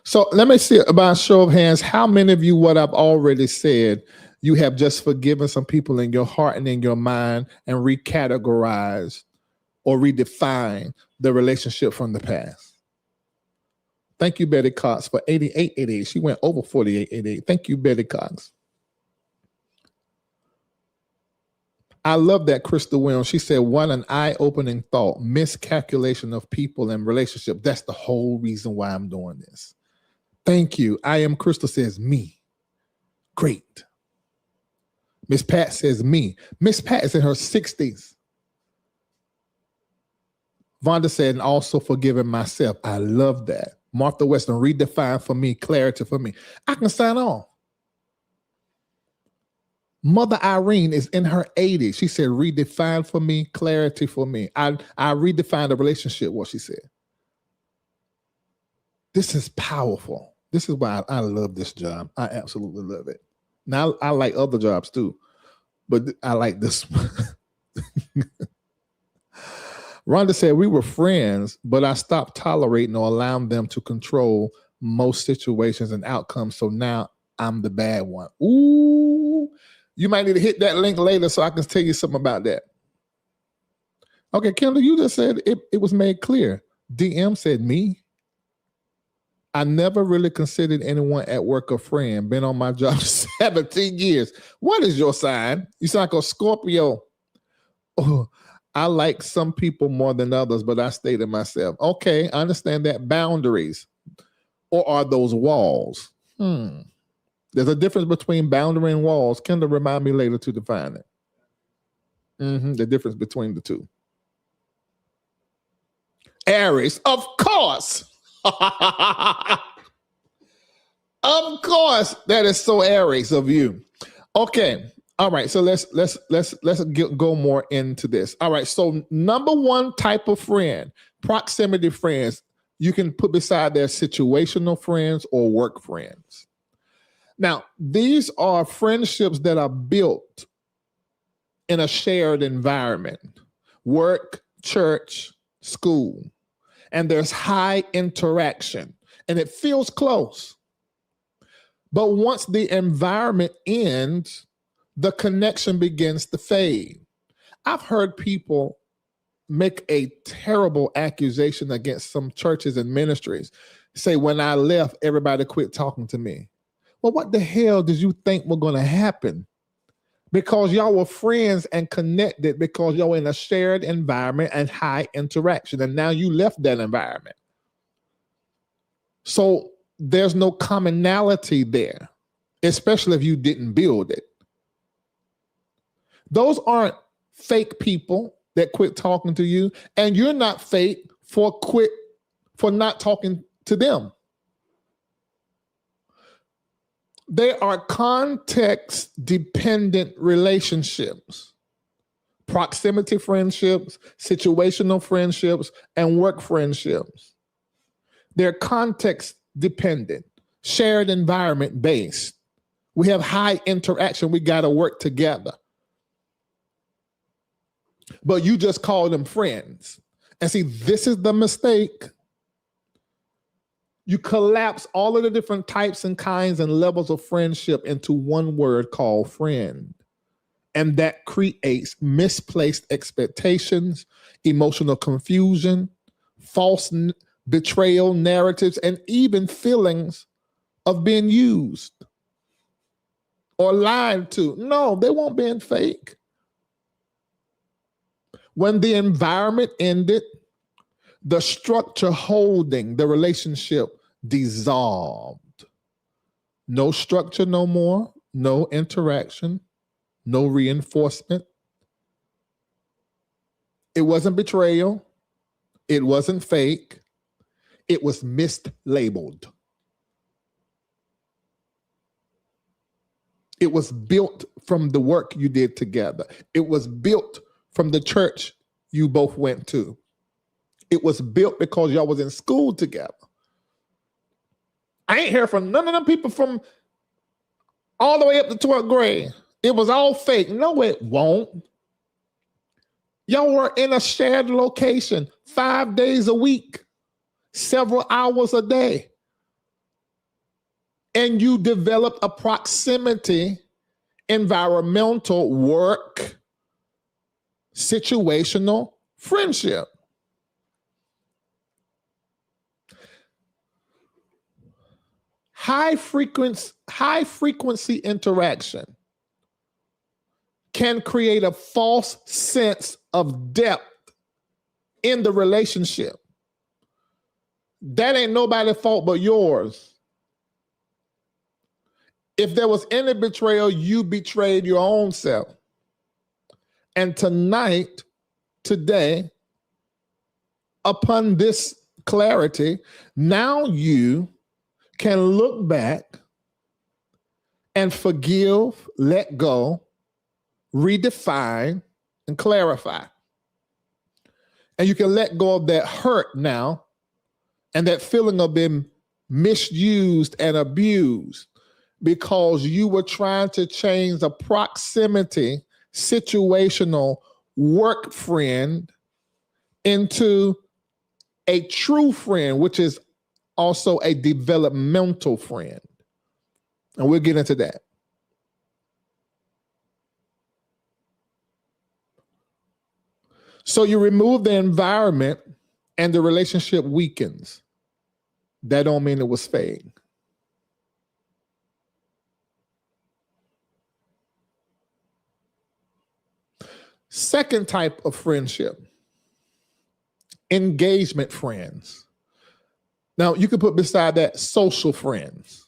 So let me see about a show of hands. How many of you, what I've already said, you have just forgiven some people in your heart and in your mind and recategorized or redefined the relationship from the past? Thank you, Betty Cox, for 8888. She went over 4888. Thank you, Betty Cox. I love that, Crystal Williams. She said, what an eye-opening thought. Miscalculation of people and relationship. That's the whole reason why I'm doing this. Thank you. I am Crystal says me. Great. Miss Pat says me. Miss Pat is in her 60s. Vonda said, and also forgiving myself. I love that. Martha Weston, redefine for me, clarity for me. I can sign on. Mother Irene is in her 80s. She said, redefine for me, clarity for me. I redefined the relationship, what she said. This is powerful. This is why I love this job. I absolutely love it. Now, I like other jobs too, but I like this one. Rhonda said, we were friends, but I stopped tolerating or allowing them to control most situations and outcomes. So now I'm the bad one. Ooh, you might need to hit that link later so I can tell you something about that. Okay, Kendall, you just said it was made clear. DM said me. I never really considered anyone at work a friend. Been on my job 17 years. What is your sign? You sound like a Scorpio. Oh, I like some people more than others, but I stay to myself. Okay, I understand that. Boundaries. Or are those walls? There's a difference between boundary and walls. Kendall, remind me later to define it. The difference between the two. Aries, of course. Of course, that is so Aries of you. Okay, all right. So let's go more into this. All right. So number one type of friend, proximity friends, you can put beside their situational friends or work friends. Now, these are friendships that are built in a shared environment, work, church, school. And there's high interaction and it feels close. But once the environment ends, the connection begins to fade. I've heard people make a terrible accusation against some churches and ministries. Say, when I left, everybody quit talking to me. Well, what the hell did you think was going to happen? Because y'all were friends and connected because y'all were in a shared environment and high interaction. And now you left that environment. So there's no commonality there, especially if you didn't build it. Those aren't fake people that quit talking to you, and you're not fake for not talking to them. They are context-dependent relationships, proximity friendships, situational friendships, and work friendships. They're context-dependent, shared environment-based. We have high interaction. We got to work together. But you just call them friends. And see, this is the mistake. You collapse all of the different types and kinds and levels of friendship into one word called friend. And that creates misplaced expectations, emotional confusion, false betrayal narratives, and even feelings of being used or lied to. No, they weren't being fake. When the environment ended, the structure holding the relationship dissolved. No structure no more, no interaction, no reinforcement. It wasn't betrayal. It wasn't fake. It was mislabeled. It was built from the work you did together. It was built from the church you both went to. It was built because y'all was in school together. I ain't heard from none of them people from all the way up to 12th grade. It was all fake. No, it won't. Y'all were in a shared location 5 days a week, several hours a day. And you developed a proximity, environmental, work, situational friendship. High frequency interaction can create a false sense of depth in the relationship. That ain't nobody's fault but yours. If there was any betrayal, you betrayed your own self. And tonight, today, upon this clarity, now you can look back and forgive, let go, redefine, and clarify. And you can let go of that hurt now and that feeling of being misused and abused because you were trying to change the proximity, situational work friend into a true friend, which is also a developmental friend. And we'll get into that. So you remove the environment and the relationship weakens. That don't mean it was fake. Second type of friendship, engagement friends. Now, you could put beside that social friends.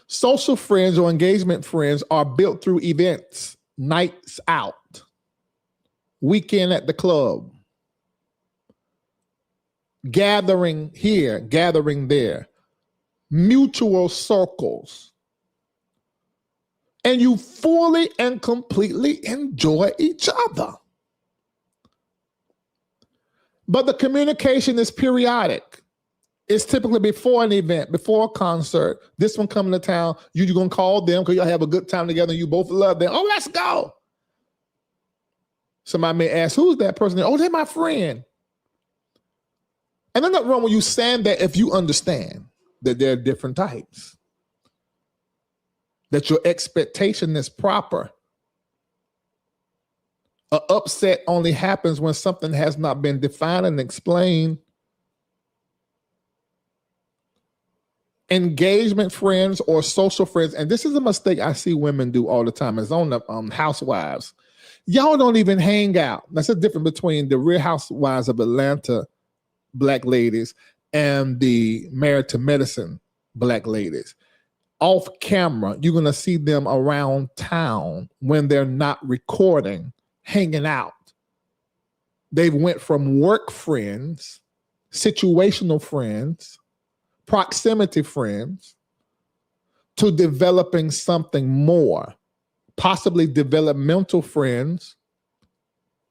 Social friends or engagement friends are built through events, nights out, weekend at the club, gathering here, gathering there, mutual circles. And you fully and completely enjoy each other. But the communication is periodic. It's typically before an event, before a concert. This one coming to town, you're going to call them because y'all have a good time together and you both love them. Oh, let's go. Somebody may ask, who's that person? Oh, they're my friend. And there's nothing wrong with you saying that if you understand that there are different types. That your expectation is proper. An upset only happens when something has not been defined and explained. Engagement friends or social friends, and this is a mistake I see women do all the time. It's on the housewives. Y'all don't even hang out. That's the difference between the Real Housewives of Atlanta black ladies and the Married to Medicine black ladies. Off camera, you're going to see them around town when they're not recording, hanging out. They went from work friends, situational friends, proximity friends, to developing something more, possibly developmental friends,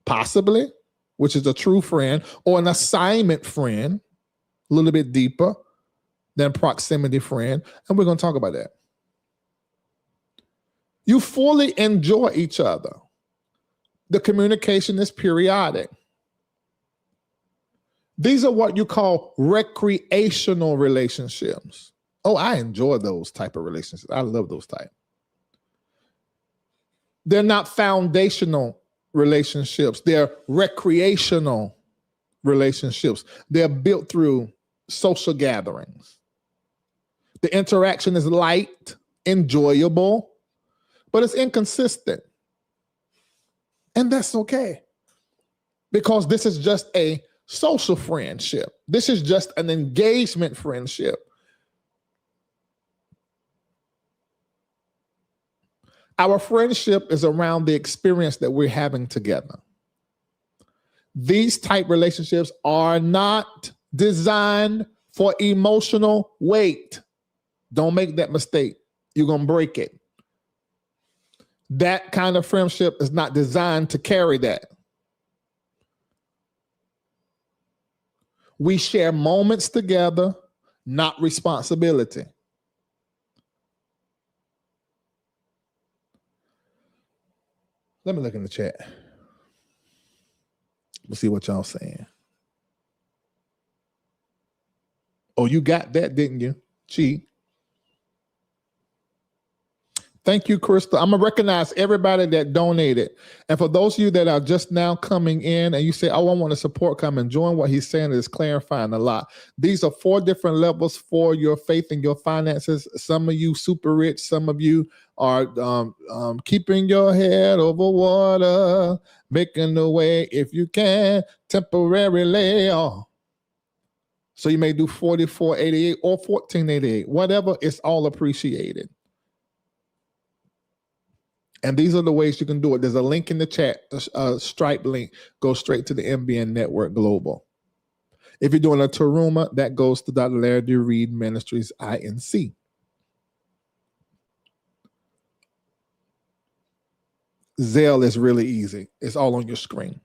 possibly, which is a true friend, or an assignment friend, a little bit deeper than proximity friend. And we're going to talk about that. You fully enjoy each other. The communication is periodic. These are what you call recreational relationships. Oh, I enjoy those type of relationships. I love those type. They're not foundational relationships. They're recreational relationships. They're built through social gatherings. The interaction is light, enjoyable, but it's inconsistent. And that's okay. Because this is just a social friendship. This is just an engagement friendship. Our friendship is around the experience that we're having together. These type relationships are not designed for emotional weight. Don't make that mistake. You're going to break it. That kind of friendship is not designed to carry that. We share moments together, not responsibility. Let me look in the chat. We'll see what y'all saying. Oh, you got that, didn't you? Gee. Thank you, Crystal. I'm going to recognize everybody that donated. And for those of you that are just now coming in and you say, oh, I want to support, come and join what he's saying is clarifying a lot. These are 4 different levels for your faith and your finances. Some of you super rich. Some of you are keeping your head over water, making the way if you can, temporarily. Oh. So you may do 44.88 or 14.88. Whatever, it's all appreciated. And these are the ways you can do it. There's a link in the chat, a Stripe link. Go straight to the MBN Network Global. If you're doing a Taruma, that goes to Dr. Larry D. Reid Ministries, INC. Zelle is really easy. It's all on your screen.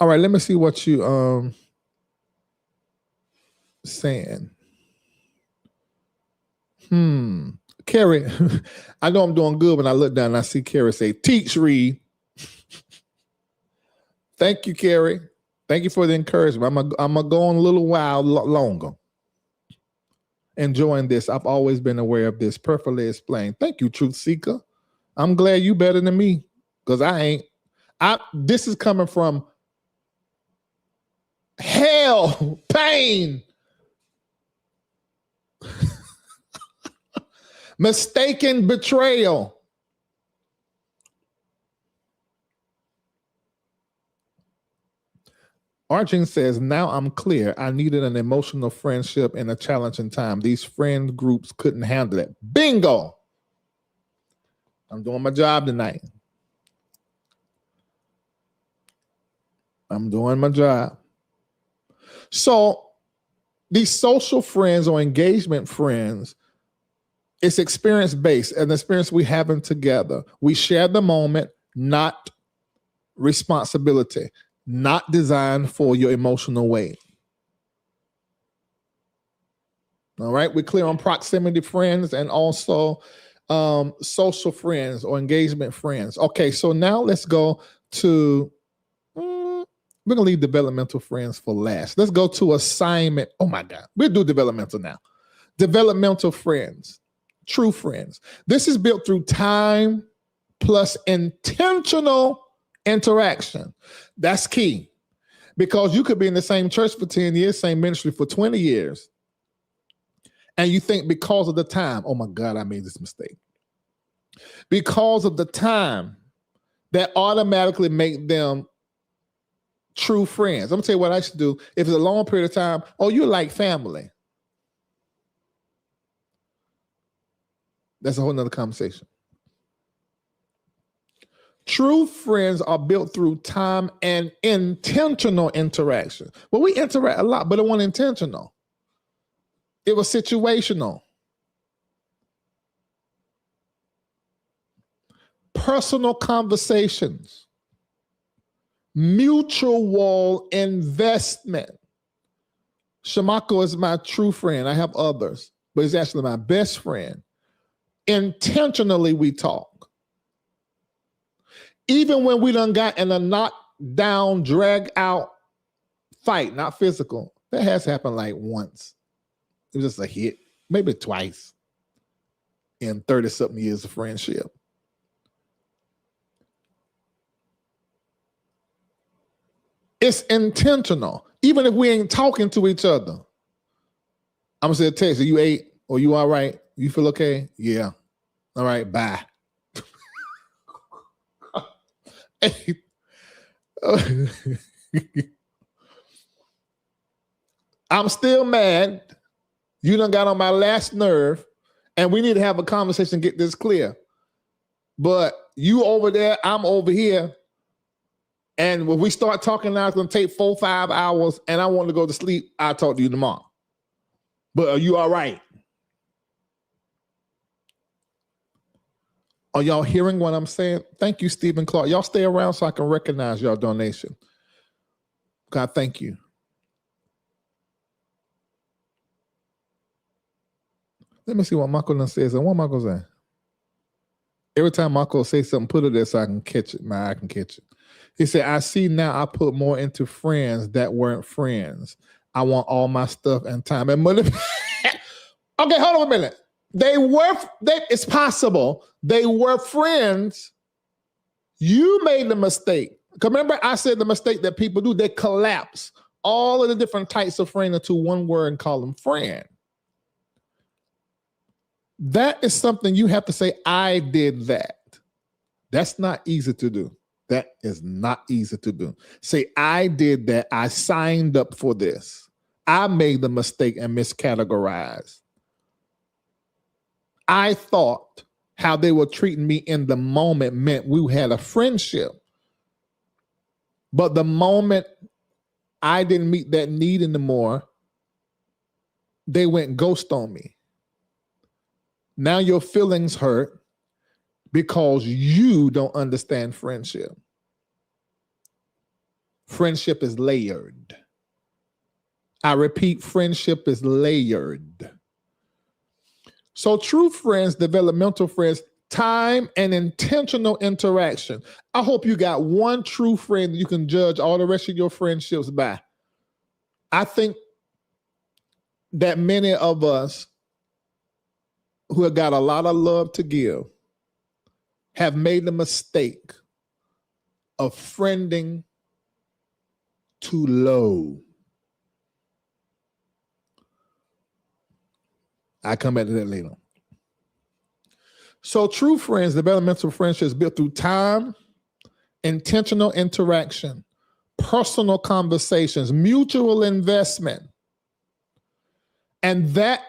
All right, let me see what you saying. Carrie, I know I'm doing good when I look down and I see Carrie say, teach, Reid. Thank you, Carrie. Thank you for the encouragement. I'm going to go on a little while longer. Enjoying this. I've always been aware of this. Perfectly explained. Thank you, Truth Seeker. I'm glad you better than me because I ain't. This is coming from hell, pain, mistaken betrayal. Arjun says, now I'm clear. I needed an emotional friendship in a challenging time. These friend groups couldn't handle it. Bingo. I'm doing my job tonight. I'm doing my job. So these social friends or engagement friends, it's experience-based, an experience we having together. We share the moment, not responsibility, not designed for your emotional weight. All right, we're clear on proximity friends and also social friends or engagement friends. Okay, so now let's go to, we're going to leave developmental friends for last. Let's go to assignment. Oh my God, we'll do developmental now. Developmental friends, true friends. This is built through time plus intentional interaction. That's key because you could be in the same church for 10 years, same ministry for 20 years. And you think because of the time, oh my God, I made this mistake. Because of the time, that automatically make them true friends. I'm gonna tell you what I should do. If it's a long period of time, oh, you're like family. That's a whole nother conversation. True friends are built through time and intentional interaction. Well, we interact a lot, but it wasn't intentional. It was situational. Personal conversations. Mutual investment. Shamako is my true friend. I have others, but he's actually my best friend. Intentionally, we talk. Even when we done got in a knock-down, drag-out fight, not physical, that has happened like once. It was just a hit, maybe twice in 30-something years of friendship. It's intentional. Even if we ain't talking to each other. I'm going to say a text, you ate or you all right? You feel okay? Yeah. All right, bye. I'm still mad. You done got on my last nerve, and we need to have a conversation, get this clear. But you over there, I'm over here. And when we start talking now, it's going to take 4-5 hours and I want to go to sleep. I'll talk to you tomorrow. But are you all right? Are y'all hearing what I'm saying? Thank you, Stephen Clark. Y'all stay around so I can recognize your donation. God, thank you. Let me see what Michael says. And what Michael saying? Every time Michael says something, put it there so I can catch it. I can catch it. He said, I see now I put more into friends that weren't friends. I want all my stuff and time and money. Okay, hold on a minute. It's possible they were friends. You made the mistake. Remember, I said the mistake that people do, they collapse all of the different types of friend into one word and call them friend. That is something you have to say, I did that. That's not easy to do. That is not easy to do. Say, I did that. I signed up for this. I made the mistake and miscategorized. I thought how they were treating me in the moment meant we had a friendship. But the moment I didn't meet that need anymore, they went ghost on me. Now your feelings hurt because you don't understand friendship. Friendship is layered. I repeat, friendship is layered. So true friends, developmental friends, time and intentional interaction. I hope you got one true friend that you can judge all the rest of your friendships by. I think that many of us who have got a lot of love to give have made the mistake of friending too low. I come back to that later. So true friends, developmental friendships built through time, intentional interaction, personal conversations, mutual investment. And that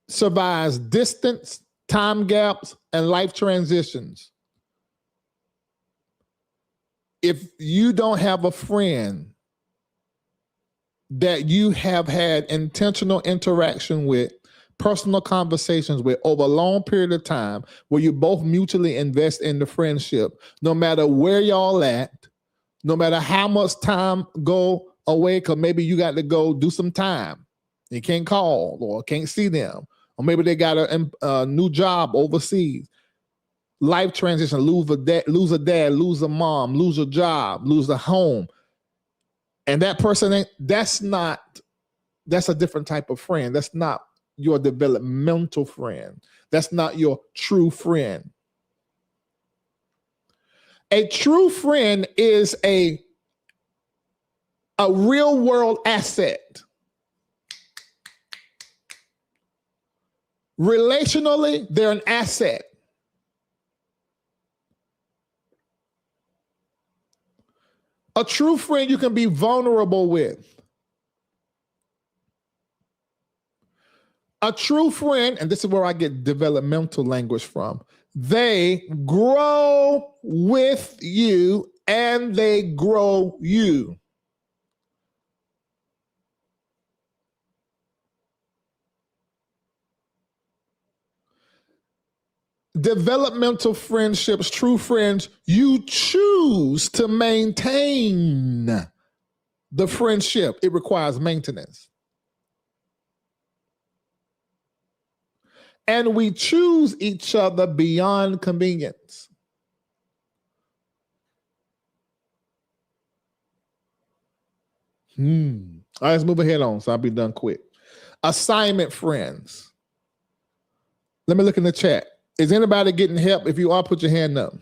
survives distance, time gaps, and life transitions. If you don't have a friend that you have had intentional interaction with, personal conversations with over a long period of time, where you both mutually invest in the friendship, no matter where y'all at, no matter how much time go away, because maybe you got to go do some time. You can't call or can't see them. Or maybe they got a new job overseas. Life transition, lose a dad, lose a mom, lose a job, lose a home. And that person, that's a different type of friend. That's not your developmental friend. That's not your true friend. A true friend is a real world asset. Relationally, they're an asset. A true friend you can be vulnerable with. A true friend, and this is where I get developmental language from, they grow with you and they grow you. Developmental friendships, true friends, you choose to maintain the friendship. It requires maintenance. And we choose each other beyond convenience. All right, let's move ahead on, so I'll be done quick. Assignment friends. Let me look in the chat. Is anybody getting help? If you are, put your hand up.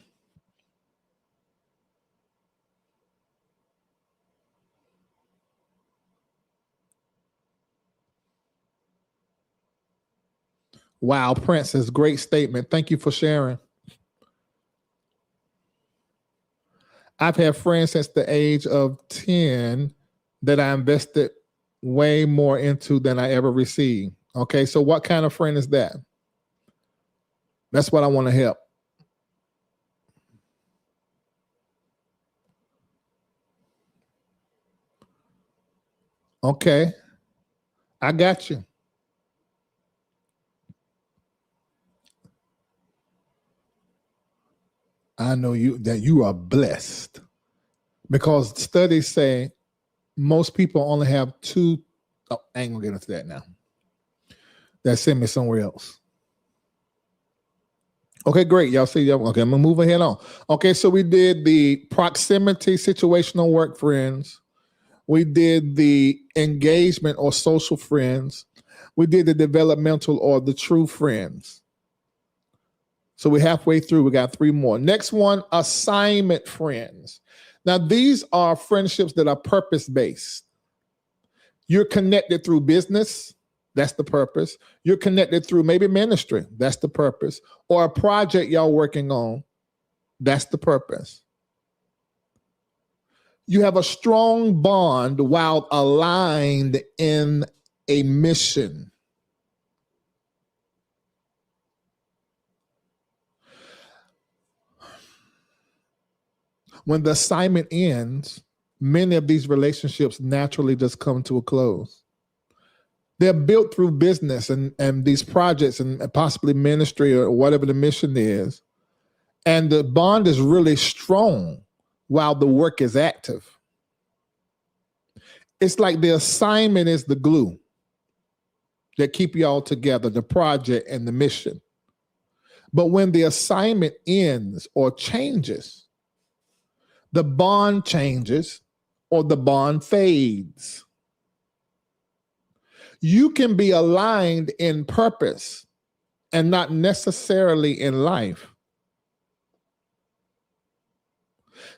Wow, Princess, great statement. Thank you for sharing. I've had friends since the age of 10 that I invested way more into than I ever received. Okay, so what kind of friend is that? That's what I want to help. Okay, I got you. I know that you are blessed because studies say most people only have two. Oh, I ain't gonna get into that now. That sent me somewhere else. Okay, great. Y'all see, okay, I'm gonna move ahead on. Okay, so we did the proximity situational work friends. We did the engagement or social friends. We did the developmental or the true friends. So we're halfway through. We got 3 more. Next one, assignment friends. Now, these are friendships that are purpose-based. You're connected through business. That's the purpose. You're connected through maybe ministry. That's the purpose. Or a project y'all working on. That's the purpose. You have a strong bond while aligned in a mission. When the assignment ends, many of these relationships naturally just come to a close. They're built through business and these projects and possibly ministry or whatever the mission is. And the bond is really strong while the work is active. It's like the assignment is the glue that keep you all together, the project and the mission. But when the assignment ends or changes, the bond changes or the bond fades. You can be aligned in purpose and not necessarily in life.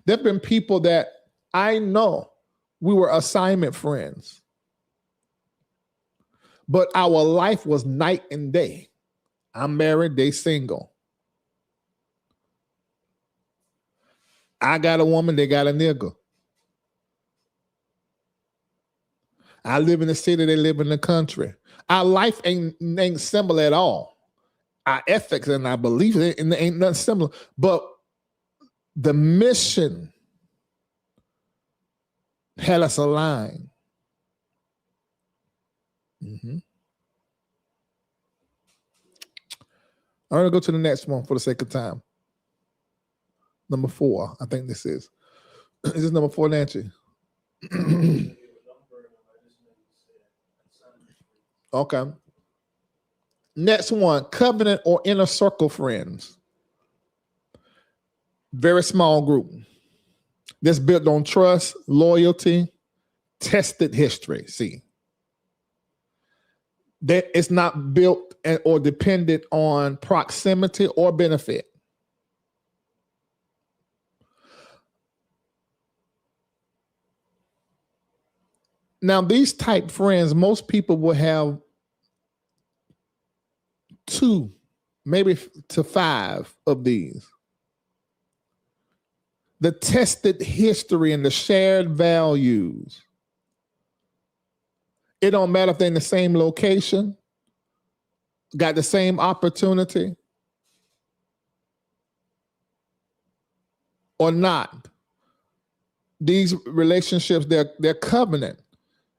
There have been people that I know we were assignment friends, but our life was night and day. I'm married, they single. I got a woman, they got a nigga. I live in the city, they live in the country. Our life ain't similar at all. Our ethics and our beliefs ain't nothing similar. But the mission had us aligned. Mm-hmm. I'm going to go to the next one for the sake of time. Number 4, I think this is. Is this number 4, Nancy? Okay. Next one, covenant or inner circle friends. Very small group. That's built on trust, loyalty, tested history. See, that it's not built or dependent on proximity or benefit. Now, these type friends, most people will have 2, maybe to 5 of these. The tested history and the shared values. It don't matter if they're in the same location, got the same opportunity, or not. These relationships, they're covenant.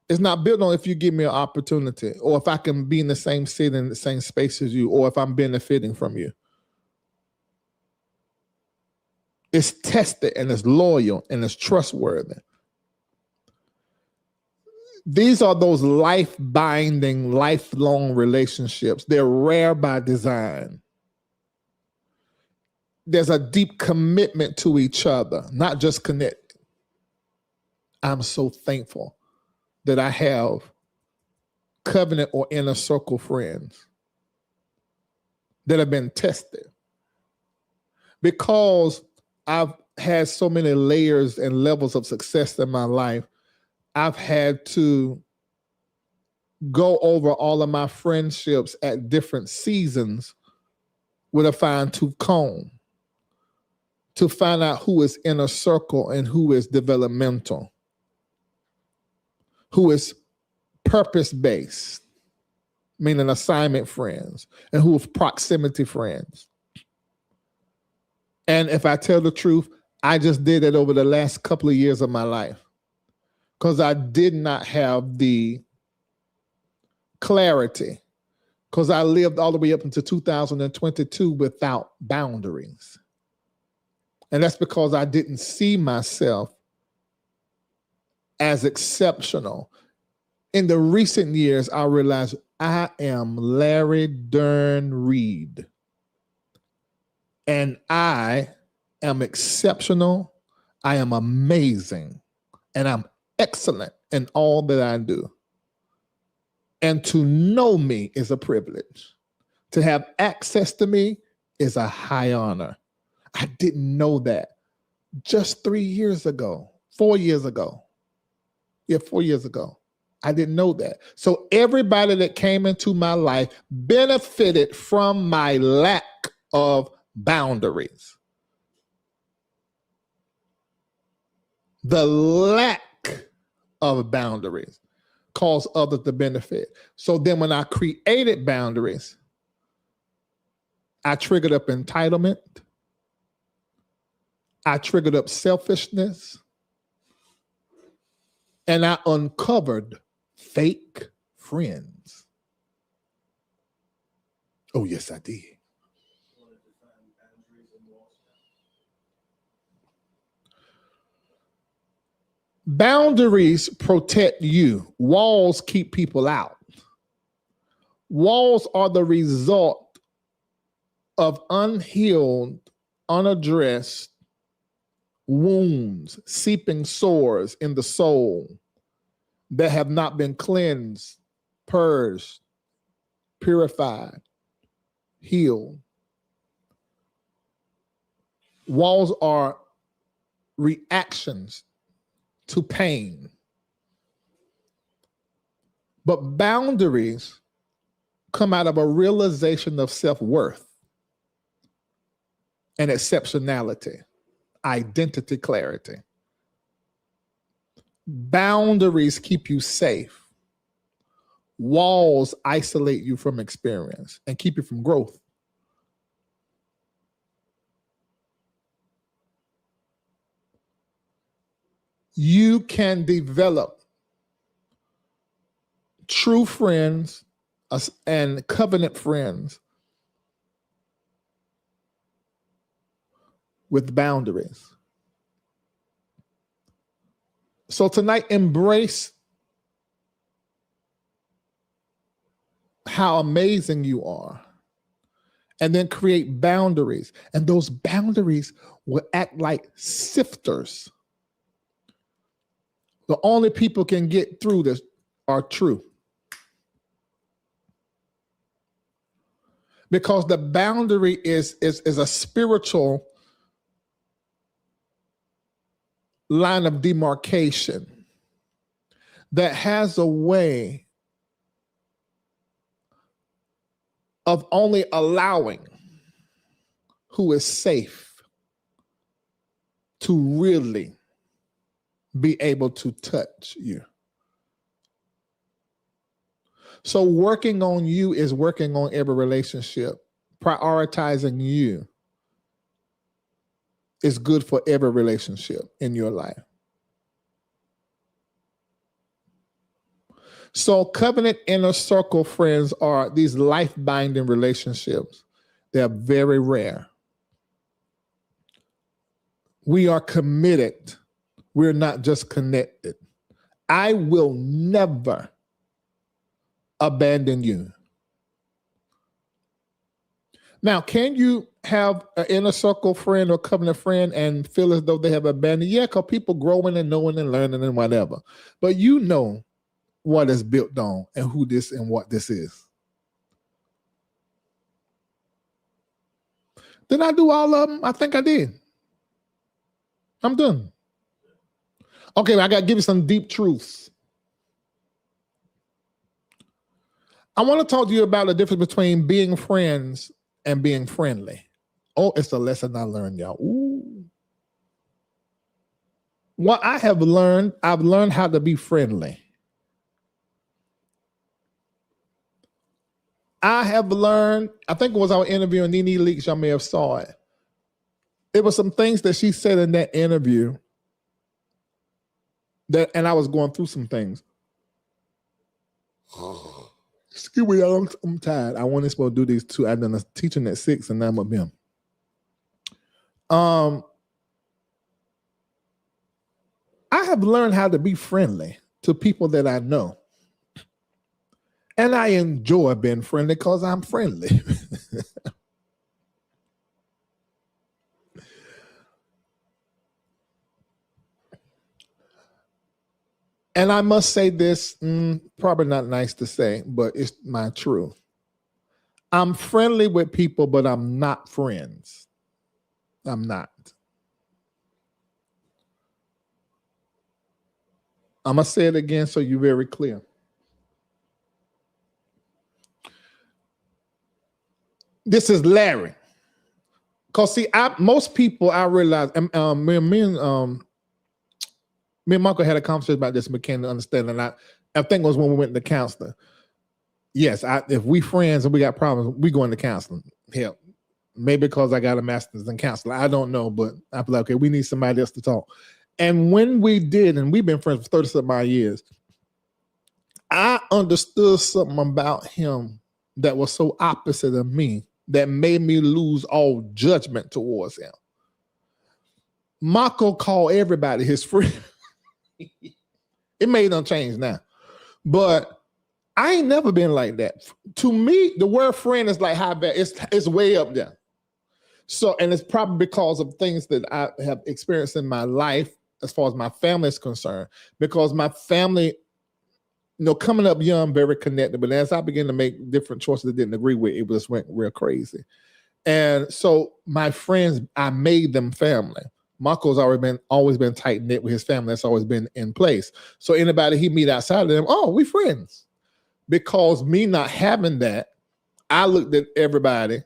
It's not built on if you give me an opportunity or if I can be in the same city, in the same space as you, or if I'm benefiting from you. It's tested and it's loyal and it's trustworthy. These are those life-binding, lifelong relationships. They're rare by design. There's a deep commitment to each other, not just connect. I'm so thankful that I have covenant or inner circle friends that have been tested. Because I've had so many layers and levels of success in my life, I've had to go over all of my friendships at different seasons with a fine-tooth comb to find out who is inner circle and who is developmental, who is purpose-based, meaning assignment friends, and who is proximity friends. And if I tell the truth, I just did it over the last couple of years of my life. because I did not have the clarity, because I lived all the way up until 2022 without boundaries. And that's because I didn't see myself as exceptional. In the recent years, I realized I am Larry Dern Reid. And I am exceptional. I am amazing. And I'm excellent in all that I do. And to know me is a privilege. To have access to me is a high honor. I didn't know that just 3 years ago, 4 years ago. Yeah, 4 years ago. I didn't know that. So everybody that came into my life benefited from my lack of boundaries. The lack of boundaries caused others to benefit. So then when I created boundaries, I triggered up entitlement. I triggered up selfishness. And I uncovered fake friends. Oh, yes, I did. Boundaries protect you. Walls keep people out. Walls are the result of unhealed, unaddressed wounds, seeping sores in the soul that have not been cleansed, purged, purified, healed. Walls are reactions to pain. But boundaries come out of a realization of self-worth and exceptionality, identity clarity. Boundaries keep you safe. Walls isolate you from experience and keep you from growth. You can develop true friends and covenant friends with boundaries. So tonight, embrace how amazing you are, and then create boundaries. And those boundaries will act like sifters. The only people can get through this are true. Because the boundary is a spiritual line of demarcation that has a way of only allowing who is safe to really be able to touch you. So working on you is working on every relationship. Prioritizing you is good for every relationship in your life. So covenant inner circle friends are these life-binding relationships. They're very rare. We are committed. We're not just connected. I will never abandon you. Now, can you have an inner circle friend or covenant friend and feel as though they have abandoned? Yeah, because people growing and knowing and learning and whatever. But you know what is built on and who this and what this is. Did I do all of them? I think I did. I'm done. Okay, I got to give you some deep truths. I want to talk to you about the difference between being friends and being friendly. Oh, it's a lesson I learned, y'all. Ooh. What I have learned, I've learned how to be friendly. I have learned, I think it was our interview in Nene Leaks, y'all may have saw it. It was some things that she said in that interview and I was going through some things. Excuse me, I'm tired. I wasn't supposed to do these two. I've done teaching at 6 and now I'm up here. I have learned how to be friendly to people that I know. And I enjoy being friendly because I'm friendly. And I must say this, probably not nice to say, but it's my truth. I'm friendly with people, but I'm not friends. I'm not. I'm going to say it again so you're very clear. This is Larry. Because see, most people, I realize, me and Michael had a conversation about this, and we came to understand. And I think it was when we went to counseling. Yes, if we friends and we got problems, we go into counseling. Hell, maybe because I got a master's in counseling. I don't know, but I feel like, okay, we need somebody else to talk. And when we did, and we've been friends for 37 years, I understood something about him that was so opposite of me that made me lose all judgment towards him. Marco called everybody his friend. It may not change now, but I ain't never been like that. To me, the word friend is like high value. It's way up there. So, and it's probably because of things that I have experienced in my life as far as my family is concerned, because my family, coming up young, very connected, but as I began to make different choices that didn't agree with, it just went real crazy. And so my friends, I made them family. Marco's always been tight knit with his family. That's always been in place. So anybody he meet outside of them, oh, we friends. Because me not having that, I looked at everybody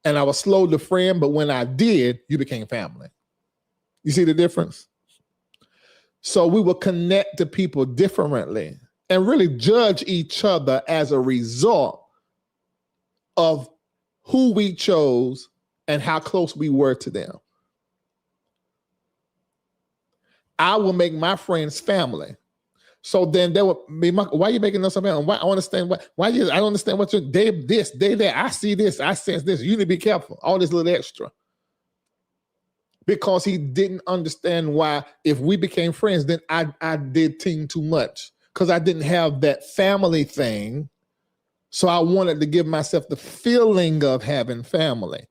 and I was slow to friend, but when I did, you became family. You see the difference? So we will connect to people differently and really judge each other as a result of who we chose and how close we were to them. I will make my friends family. So then they will be, why are you making them family? Why? I understand I don't understand what they that. I see this, I sense this. You need to be careful. All this little extra. Because he didn't understand why, if we became friends, then I did ting too much. Because I didn't have that family thing. So I wanted to give myself the feeling of having family.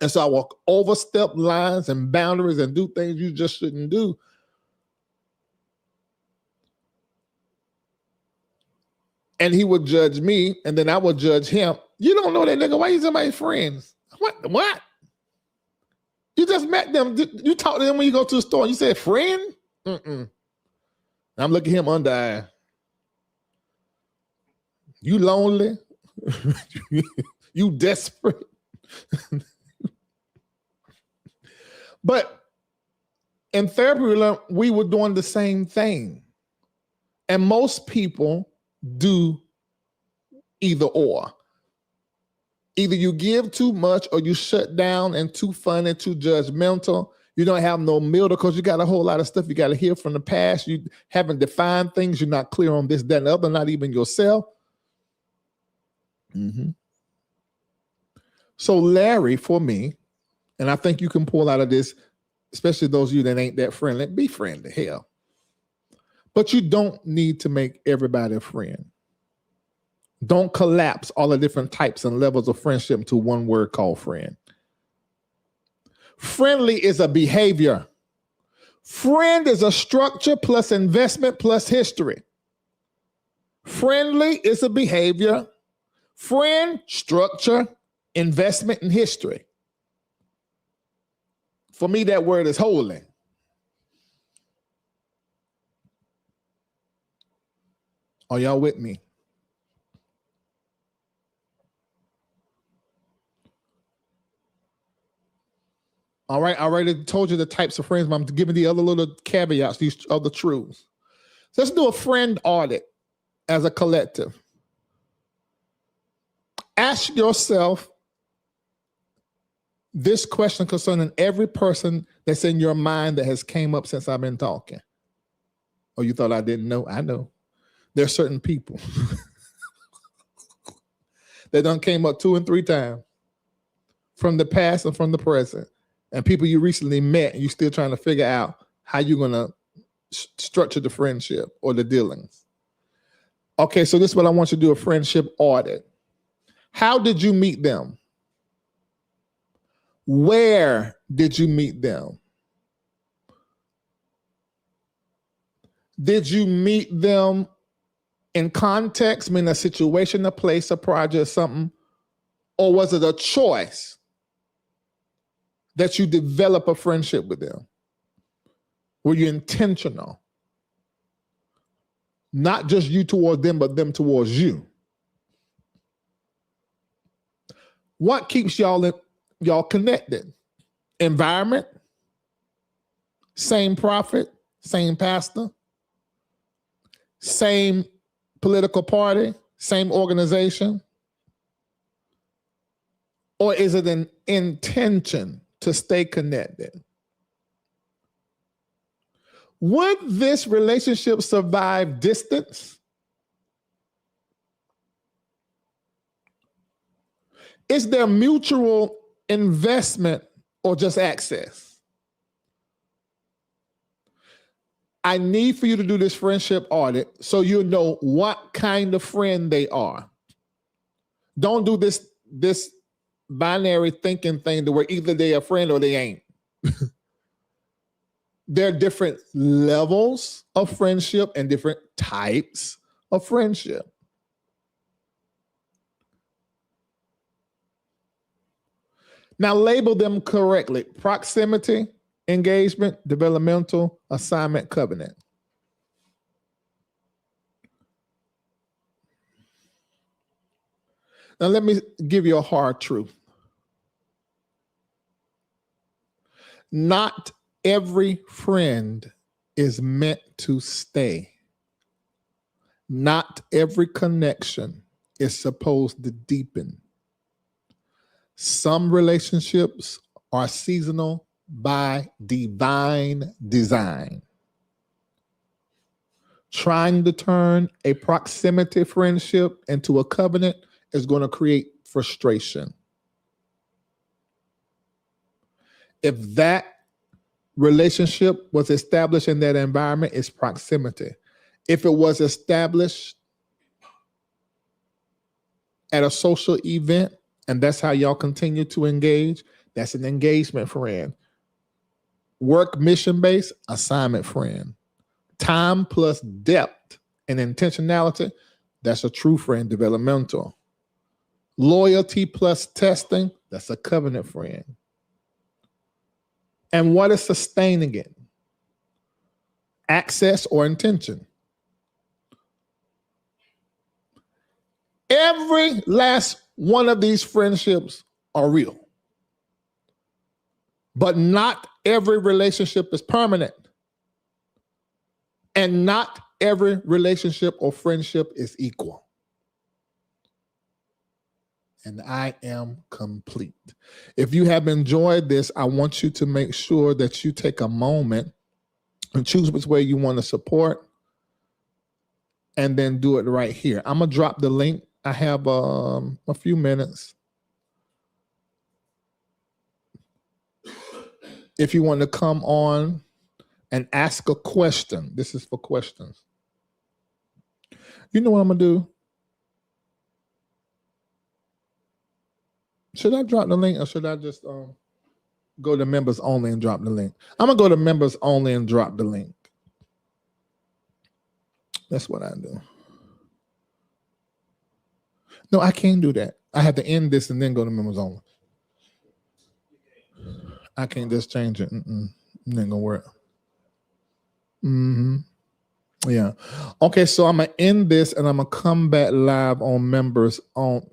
And so I will overstep lines and boundaries and do things you just shouldn't do. And he would judge me, and then I would judge him. You don't know that nigga. Why you somebody's friends? What? You just met them. You talk to them when you go to the store. And you said, friend? Mm-mm. I'm looking at him under eye. You lonely? You desperate? But in therapy, we were doing the same thing. And most people do either or. Either you give too much or you shut down and too funny, too judgmental. You don't have no middle because you got a whole lot of stuff you got to hear from the past. You haven't defined things. You're not clear on this, that, and the other, not even yourself. Mm-hmm. So Larry, for me, and I think you can pull out of this, especially those of you that ain't that friendly, be friendly, hell. But you don't need to make everybody a friend. Don't collapse all the different types and levels of friendship into one word called friend. Friendly is a behavior. Friend is a structure plus investment plus history. Friendly is a behavior. Friend, structure, investment, and history. For me, that word is holy. Are y'all with me? All right, I already told you the types of friends, but I'm giving the other little caveats, these other truths. So let's do a friend audit as a collective. Ask yourself this question concerning every person that's in your mind that has came up since I've been talking. Oh, you thought I didn't know? I know. There are certain people that done came up 2 and 3 times from the past and from the present, and people you recently met, and you're still trying to figure out how you're going to structure the friendship or the dealings. Okay, so this is what I want you to do, a friendship audit. How did you meet them? Where did you meet them? Did you meet them in context, meaning a situation, a place, a project, something? Or was it a choice that you develop a friendship with them? Were you intentional? Not just you towards them, but them towards you. What keeps y'all connected? Environment? Same prophet? Same pastor? Same political party? Same organization? Or is it an intention to stay connected? Would this relationship survive distance? Is there mutual investment or just access? I need for you to do this friendship audit so you know what kind of friend they are. Don't do this binary thinking thing to where either they're a friend or they ain't. There are different levels of friendship and different types of friendship. Now label them correctly. Proximity, engagement, developmental, assignment, covenant. Now let me give you a hard truth. Not every friend is meant to stay. Not every connection is supposed to deepen. Some relationships are seasonal by divine design. Trying to turn a proximity friendship into a covenant is going to create frustration. If that relationship was established in that environment, it's proximity. If it was established at a social event and that's how y'all continue to engage, that's an engagement friend. Work mission-based, assignment friend. Time plus depth and intentionality, that's a true friend, developmental. Loyalty plus testing, that's a covenant friend. And what is sustaining it? Access or intention? Every last one of these friendships are real. But not every relationship is permanent. And not every relationship or friendship is equal. And I am complete. If you have enjoyed this, I want you to make sure that you take a moment and choose which way you want to support and then do it right here. I'm going to drop the link. I have a few minutes. If you want to come on and ask a question, this is for questions. You know what I'm going to do? Should I drop the link or should I just go to members only and drop the link? I'm going to go to members only and drop the link. That's what I do. No, I can't do that. I have to end this and then go to members only. I can't just change it. It ain't going to work. Yeah. Okay, so I'm going to end this and I'm going to come back live on members on.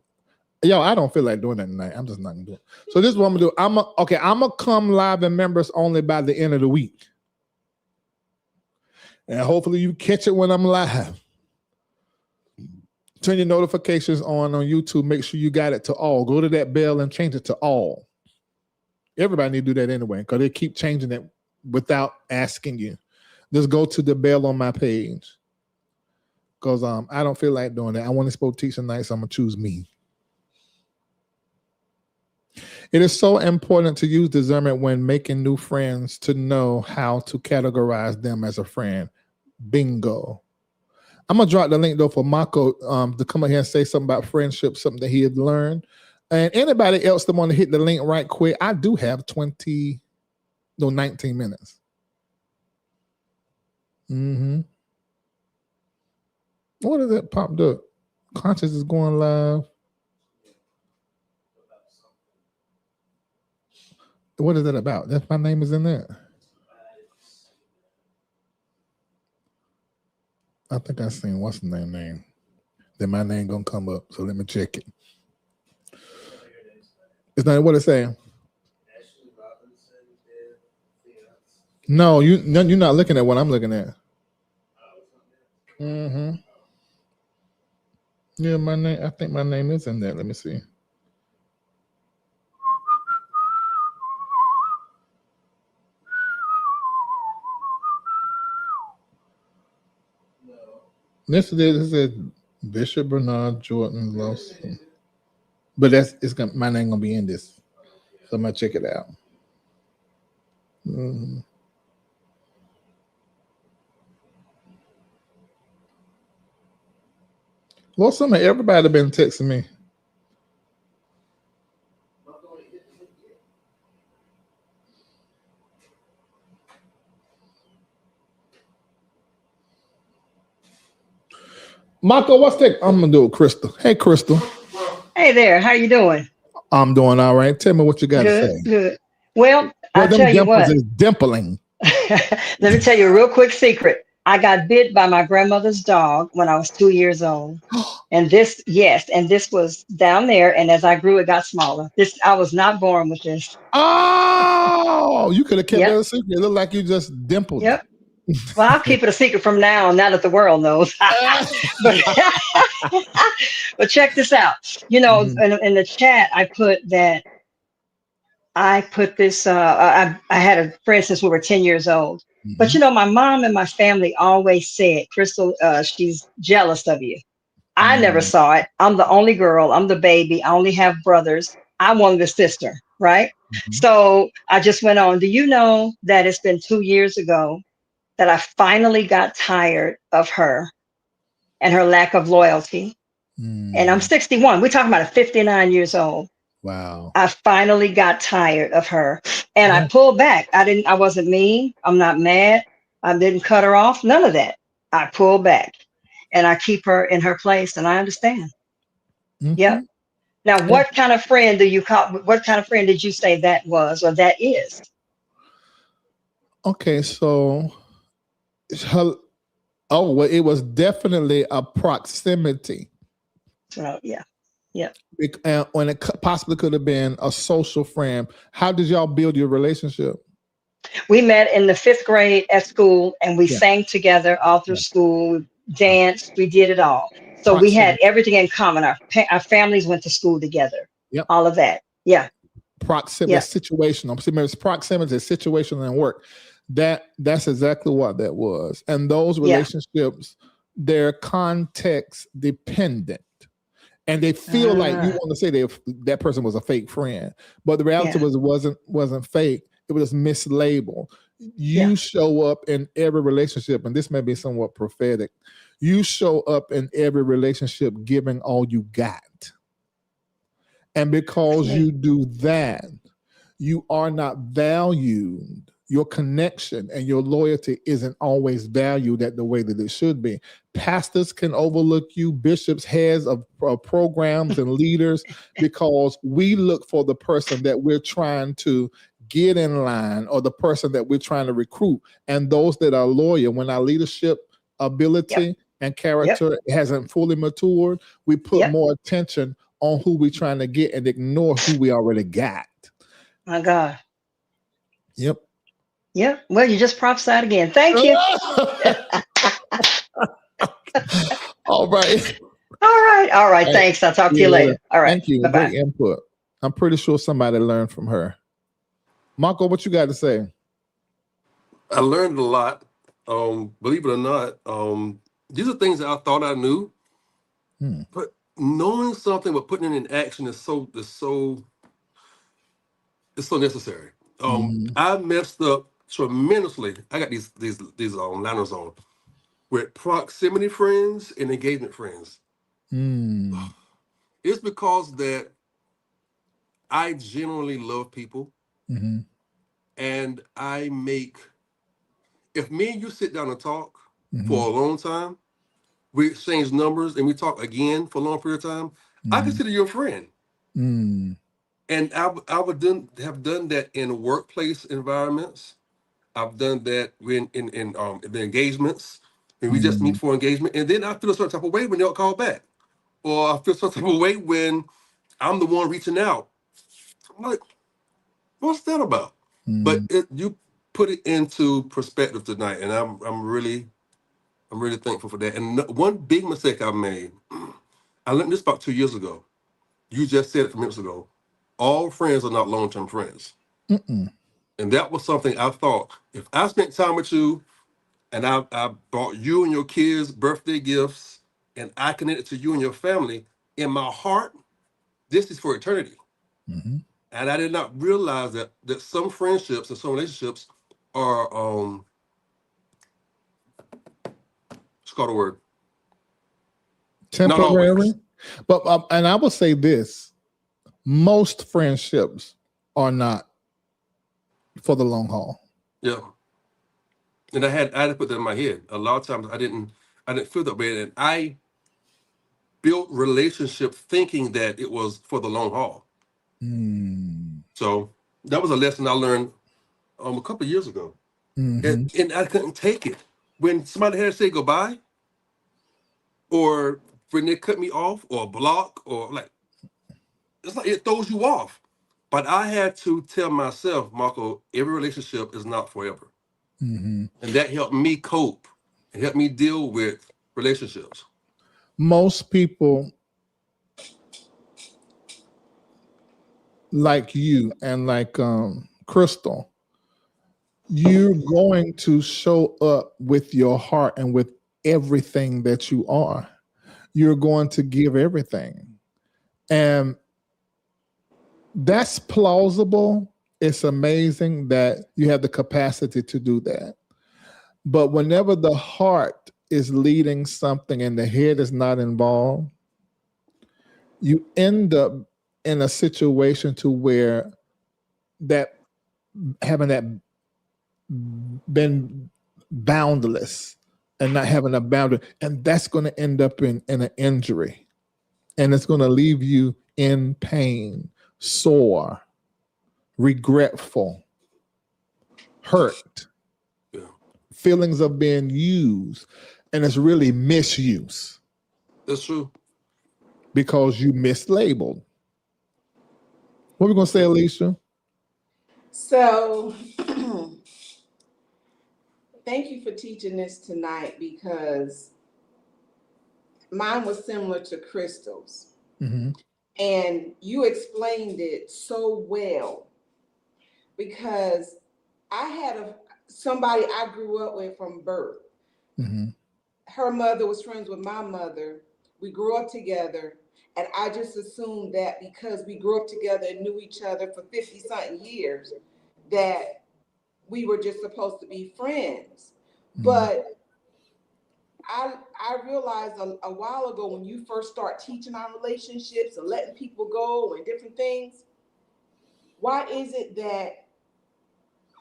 Yo, I don't feel like doing that tonight. I'm just not gonna do it. So this is what I'm gonna do. I'm gonna come live in members only by the end of the week. And hopefully you catch it when I'm live. Turn your notifications on YouTube. Make sure you got it to all. Go to that bell and change it to all. Everybody need to do that anyway, because they keep changing it without asking you. Just go to the bell on my page. Because I don't feel like doing that. I want to supposed to teach tonight, so I'm going to choose me. It is so important to use discernment when making new friends to know how to categorize them as a friend. Bingo. I'm going to drop the link, though, for Mako to come up here and say something about friendship, something that he had learned. And anybody else that want to hit the link right quick, I do have 19 minutes. What is that popped up? Conscious is going live. What is that about? That's my name is in there. I think I seen what's the name. Then my name gonna come up. So let me check it. It's not what it's saying. No, you're not looking at what I'm looking at. Yeah, my name. I think my name is in there. Let me see. This is Bishop Bernard Jordan Lawson. But my name gonna be in this. So I'm gonna check it out. Well, everybody been texting me. Marco, what's that? I'm gonna do it, Crystal. Hey, Crystal. Hey there, how you doing? I'm doing all right. Tell me what you got to say. Good. Well, I'll tell you what. Is dimpling. Let me tell you a real quick secret. I got bit by my grandmother's dog when I was 2 years old. And this was down there. And as I grew, it got smaller. I was not born with this. Oh, you could have kept that a secret. It looked like you just dimpled. Yep. Well, I'll keep it a secret from now that the world knows. But check this out. You know, in the chat, I put this. I had a friend since we were 10 years old. But you know, my mom and my family always said, Crystal, she's jealous of you. I never saw it. I'm the only girl. I'm the baby. I only have brothers. I wanted a sister, right? So I just went on. Do you know that it's been 2 years ago that I finally got tired of her and her lack of loyalty? And I'm 61. We're talking about 59 years old. Wow. I finally got tired of her and I pulled back. I wasn't mean. I'm not mad. I didn't cut her off. None of that. I pulled back and I keep her in her place and I understand. Yep. Now, what kind of friend what kind of friend did you say that was or that is? Okay. So well, it was definitely a proximity. So, yeah. When it possibly could have been a social friend. How did y'all build your relationship? We met in the 5th grade at school and we sang together all through school, we danced, we did it all. So we had everything in common. Our families went to school together. Yep. All of that. Yeah. Proximity, situational. It's proximity, situational, and work. That's exactly what that was. And those relationships, they're context dependent. And they feel like you want to say that person was a fake friend, but the reality was it wasn't fake. It was mislabeled. You show up in every relationship, and this may be somewhat prophetic. You show up in every relationship giving all you got, and because you do that, you are not valued. Your connection and your loyalty isn't always valued at the way that it should be. Pastors can overlook you, bishops, heads of programs and leaders, because we look for the person that we're trying to get in line or the person that we're trying to recruit. And those that are loyal, when our leadership ability and character hasn't fully matured, we put more attention on who we're trying to get and ignore who we already got. My God. Yep. Yeah. Well, you just prophesied again. Thank you. All right. All right. Thanks. I'll talk to you later. All right. Thank you. Bye-bye. Great input. I'm pretty sure somebody learned from her. Marco, what you got to say? I learned a lot. Believe it or not, these are things that I thought I knew, but knowing something but putting it in action is so necessary. I messed up tremendously. I got these liners on with proximity friends and engagement friends. It's because that I genuinely love people, and I make. If me and you sit down and talk for a long time, we exchange numbers and we talk again for a long period of time, I consider you a friend. And I would have done that in workplace environments. I've done that in the engagements, when we just meet for engagement, and then I feel a certain type of way when they don't call back, or I feel a certain type of way when I'm the one reaching out. I'm like, what's that about? But you put it into perspective tonight, and I'm really thankful for that. And one big mistake I made, I learned this about 2 years ago. You just said it a few minutes ago. All friends are not long-term friends. And that was something I thought, if I spent time with you and I bought you and your kids birthday gifts and I connected to you and your family, in my heart, this is for eternity. And I did not realize that some friendships and some relationships are, what's called a word? Not Temporary. always. But and I will say this: most friendships are not for the long haul. Yeah. And I had to put that in my head. A lot of times I didn't feel that way. And I built relationship thinking that it was for the long haul. So that was a lesson I learned a couple of years ago. And I couldn't take it. When somebody had to say goodbye, or when they cut me off or block, or like, it's like it throws you off. But I had to tell myself, Marco, every relationship is not forever. And that helped me cope and helped me deal with relationships. Most people like you and like Crystal, you're going to show up with your heart and with everything that you are. You're going to give everything. And that's plausible. It's amazing that you have the capacity to do that. But whenever the heart is leading something and the head is not involved, you end up in a situation to where that having that been boundless and not having a boundary, and that's going to end up in an injury, and it's going to leave you in pain, sore, regretful, hurt, feelings of being used, and it's really misuse. That's true. Because you mislabeled. What are we going to say, Alicia? So, thank you for teaching this tonight, because mine was similar to Crystal's. And you explained it so well, because I had somebody I grew up with from birth. Her mother was friends with my mother. We grew up together. And I just assumed that because we grew up together and knew each other for 50-something years, that we were just supposed to be friends. But I realized a while ago, when you first start teaching our relationships and letting people go and different things, why is it that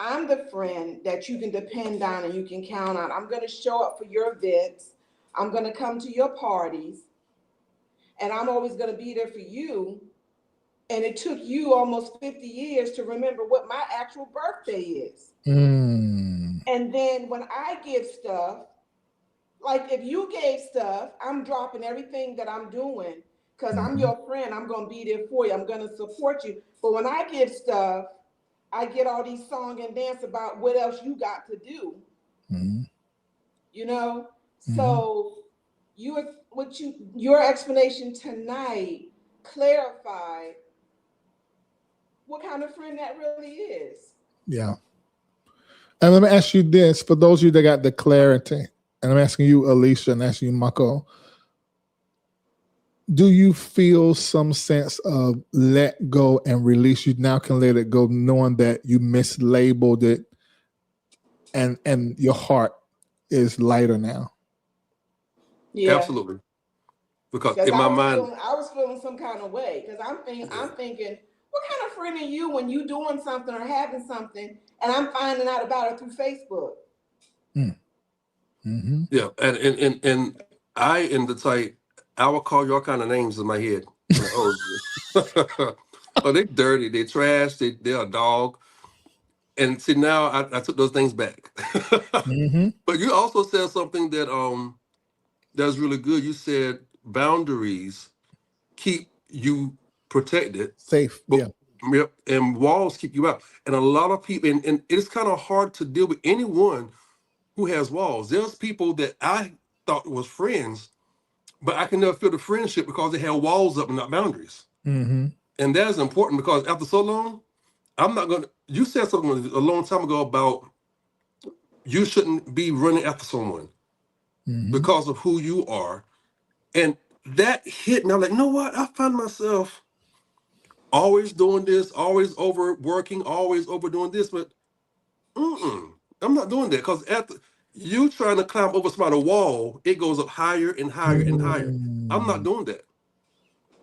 I'm the friend that you can depend on and you can count on? I'm going to show up for your events. I'm going to come to your parties. And I'm always going to be there for you. And it took you almost 50 years to remember what my actual birthday is. And then when I give stuff, like if you gave stuff, I'm dropping everything that I'm doing, because I'm your friend. I'm going to be there for you. I'm going to support you. But when I give stuff, I get all these song and dance about what else you got to do. You know? So your explanation tonight clarified what kind of friend that really is. Yeah. And let me ask you this, for those of you that got the clarity, and I'm asking you, Alicia, and asking you, Mako, do you feel some sense of let go and release? You now can let it go, knowing that you mislabeled it, and your heart is lighter now. Yeah, absolutely. Because in my mind, I was feeling some kind of way, because I'm thinking, what kind of friend are you when you doing something or having something, and I'm finding out about it through Facebook? Mm-hmm. Yeah, and I in the type, I will call you all kind of names in my head. Like, oh, oh, they dirty, they trash, they're a dog. And see, now I took those things back. Mm-hmm. But you also said something that's really good. You said boundaries keep you protected, Safe. but yep, and walls keep you out. And a lot of people, and it's kind of hard to deal with anyone who has walls. There's people that I thought was friends, but I can never feel the friendship because they have walls up and not boundaries. Mm-hmm. And that is important, because after so long, I'm not going to. You said something a long time ago about you shouldn't be running after someone because of who you are. And that hit me. I'm like, you know what? I find myself always doing this, always overworking, always overdoing this, but I'm not doing that, because after you trying to climb over somebody's wall, it goes up higher and higher and higher. I'm not doing that.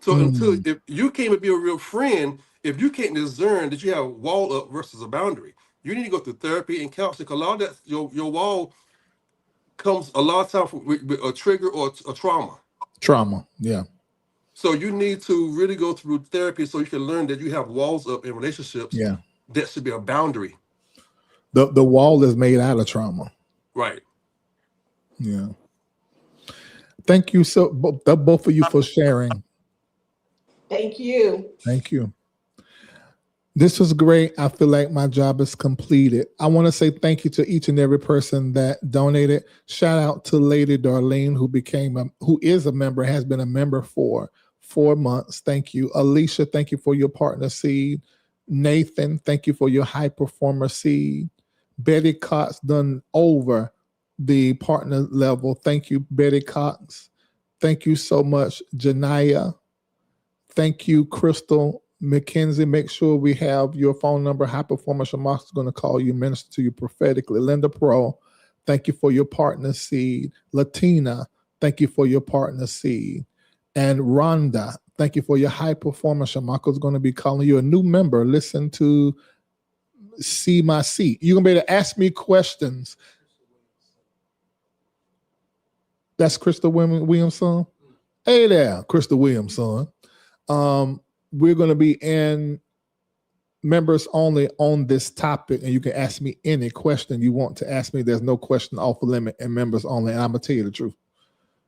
So until if you can't be a real friend, if you can't discern that you have a wall up versus a boundary, you need to go through therapy and counseling. Because a lot of that your wall comes a lot of times with a trigger or a trauma. Trauma, yeah. So you need to really go through therapy so you can learn that you have walls up in relationships. Yeah. That should be a boundary. The wall is made out of trauma. Right. Yeah. Thank you both of you for sharing. Thank you. Thank you. This was great. I feel like my job is completed. I want to say thank you to each and every person that donated. Shout out to Lady Darlene, who is a member, has been a member for 4 months. Thank you. Alicia, thank you for your partner seed. Nathan, thank you for your high performer seed. Betty Cox done over the partner level. Thank you, Betty Cox. Thank you so much, Janaya. Thank you, Crystal McKenzie. Make sure we have your phone number. High Performer Shamak is going to call you, minister to you prophetically. Linda Pro, thank you for your partner seed. Latina, thank you for your partner seed. And Rhonda, thank you for your high performer. Shamak is going to be calling you a new member. Listen to See My Seat. You're going to be able to ask me questions. That's Crystal Williamson. Hey there, Crystal Williamson. We're going to be in members only on this topic, and you can ask me any question you want to ask me. There's no question off limit in members only, and I'm going to tell you the truth.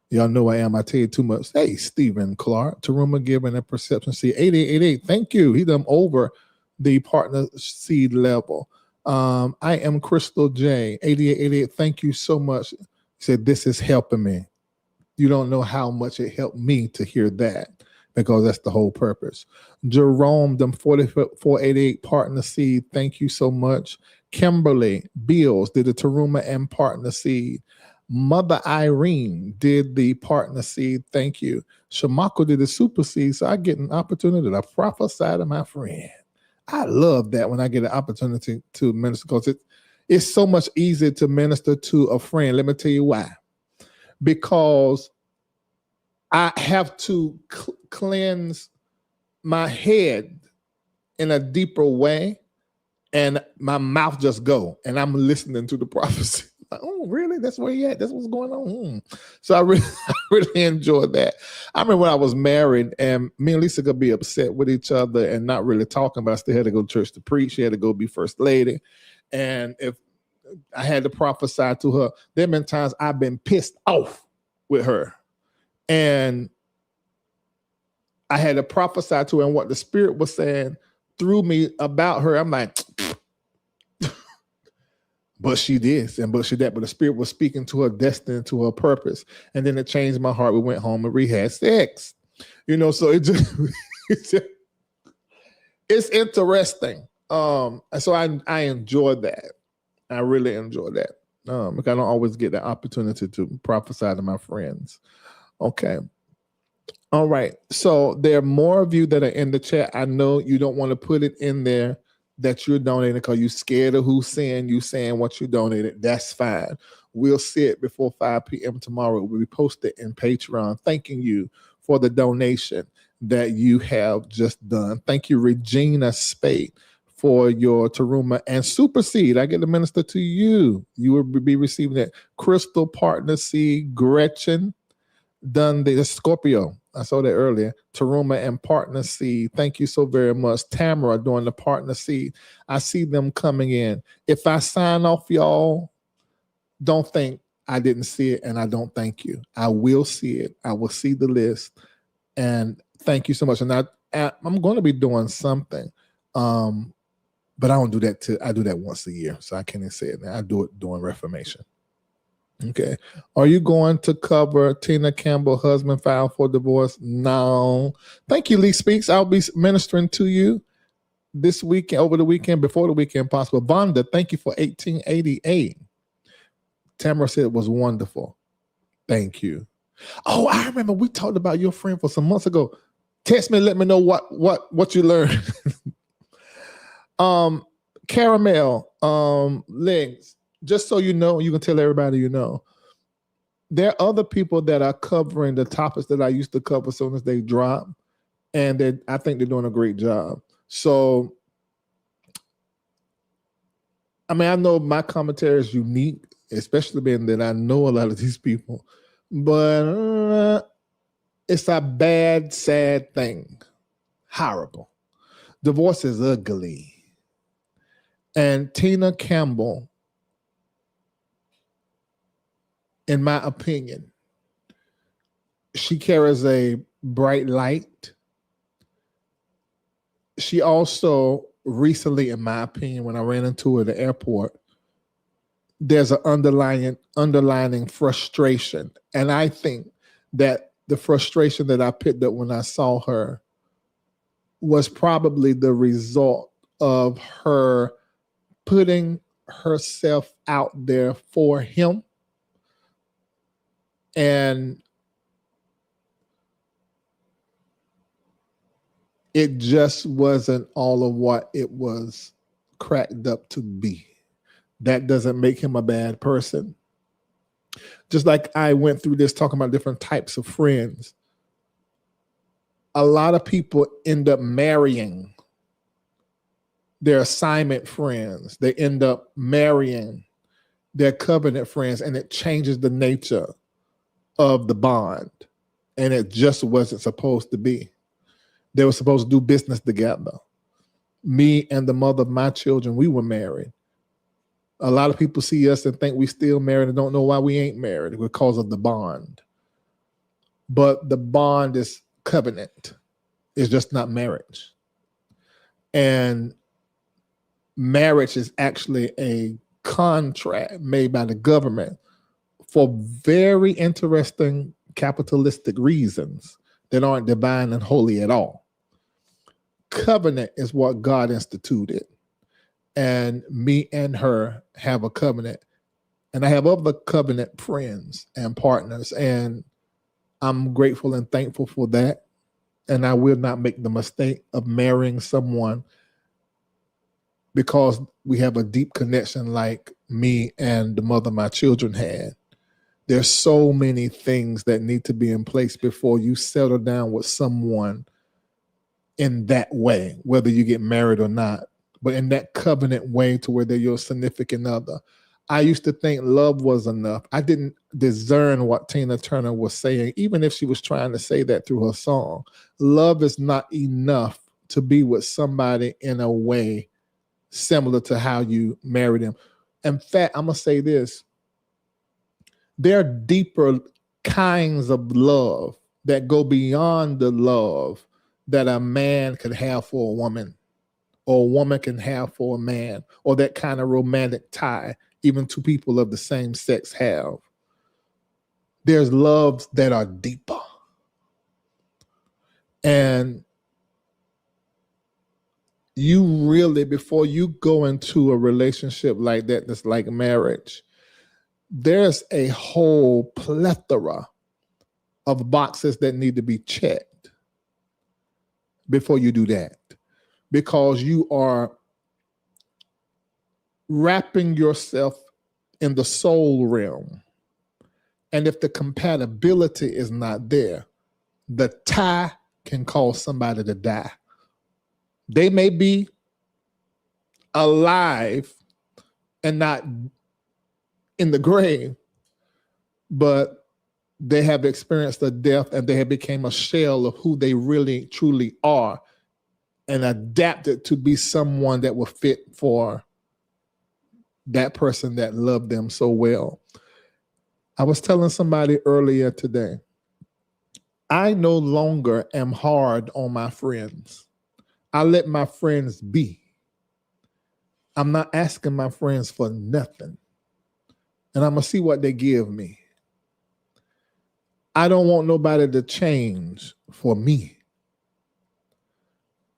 Y'all know I am. I tell you too much. Hey, Stephen Clark, Taruma Gibbon, and Perception C 8888. Thank you. He done over the partner seed level. I am Crystal J 8888. Thank you so much. He said, this is helping me. You don't know how much it helped me to hear that, because that's the whole purpose. Jerome, them 4488 partner seed. Thank you so much. Kimberly Bills did the Taruma and partner seed. Mother Irene did the partner seed. Thank you. Shamako did the super seed. So I get an opportunity to prophesy to my friend. I love that when I get an opportunity to minister, because it's so much easier to minister to a friend. Let me tell you why. Because I have to cleanse my head in a deeper way, and my mouth just go, and I'm listening to the prophecy. Like, oh, really? That's where you at? That's what's going on. So I really enjoyed that. I remember when I was married, and me and Lisa could be upset with each other and not really talking, but I still had to go to church to preach. She had to go be first lady. And if I had to prophesy to her, there have been times I've been pissed off with her. And I had to prophesy to her, and what the Spirit was saying through me about her, I'm like, but she this and but she that. But the Spirit was speaking to her destiny, to her purpose. And then it changed my heart. We went home and we had sex. So it just, it's interesting. So I enjoyed that. I really enjoy that. Because I don't always get the opportunity to prophesy to my friends. Okay. All right. So there are more of you that are in the chat. I know you don't want to put it in there that you're donating because you're scared of who's saying you saying what you donated. That's fine. We'll see it before 5 p.m. tomorrow. It will be posted in Patreon. Thanking you for the donation that you have just done. Thank you, Regina Spade, for your Taruma and Super Seed. I get to minister to you. You will be receiving that. Crystal Partner Seed, Gretchen, done the Scorpio. I saw that earlier. Taruma and Partner Seed. Thank you so very much. Tamara doing the Partner Seed. I see them coming in. If I sign off, y'all, don't think I didn't see it and I don't thank you. I will see it. I will see the list. And thank you so much. And I'm going to be doing something. But I don't do that I do that once a year. So I can't even say it now. I do it during Reformation. Okay. Are you going to cover Tina Campbell, husband filed for divorce? No. Thank you, Lee Speaks. I'll be ministering to you this weekend, over the weekend, before the weekend possible. Vonda, thank you for 1888. Tamara said it was wonderful. Thank you. Oh, I remember we talked about your friend for some months ago. Text me, let me know what you learned. Caramel, Legs. Just so you know, you can tell everybody you know. There are other people that are covering the topics that I used to cover as soon as they drop, and I think they're doing a great job. So, I mean, I know my commentary is unique, especially being that I know a lot of these people, but it's a bad, sad thing. Horrible. Divorce is ugly. And Tina Campbell, in my opinion, she carries a bright light. She also recently, in my opinion, when I ran into her at the airport, there's an underlining frustration. And I think that the frustration that I picked up when I saw her was probably the result of her putting herself out there for him. And it just wasn't all of what it was cracked up to be. That doesn't make him a bad person. Just like I went through this talking about different types of friends. A lot of people end up marrying their assignment friends. They end up marrying their covenant friends, and it changes the nature of the bond. And it just wasn't supposed to be. They were supposed to do business together. Me and the mother of my children, we were married. A lot of people see us and think we still married and don't know why we ain't married because of the bond. But the bond is covenant. It's just not marriage. And marriage is actually a contract made by the government for very interesting capitalistic reasons that aren't divine and holy at all. Covenant is what God instituted. And me and her have a covenant. And I have other covenant friends and partners. And I'm grateful and thankful for that. And I will not make the mistake of marrying someone because we have a deep connection like me and the mother of my children had. There's so many things that need to be in place before you settle down with someone in that way, whether you get married or not, but in that covenant way to where they're your significant other. I used to think love was enough. I didn't discern what Tina Turner was saying, even if she was trying to say that through her song. Love is not enough to be with somebody in a way similar to how you married them. In fact, I'm going to say this. There are deeper kinds of love that go beyond the love that a man can have for a woman, or a woman can have for a man, or that kind of romantic tie even two people of the same sex have. There's loves that are deeper. And you really, before you go into a relationship like that, that's like marriage, there's a whole plethora of boxes that need to be checked before you do that, because you are wrapping yourself in the soul realm. And if the compatibility is not there, the tie can cause somebody to die. They may be alive and not in the grave, but they have experienced a death and they have become a shell of who they really truly are and adapted to be someone that will fit for that person that loved them so well. I was telling somebody earlier today, I no longer am hard on my friends. I let my friends be. I'm not asking my friends for nothing. And I'm going to see what they give me. I don't want nobody to change for me.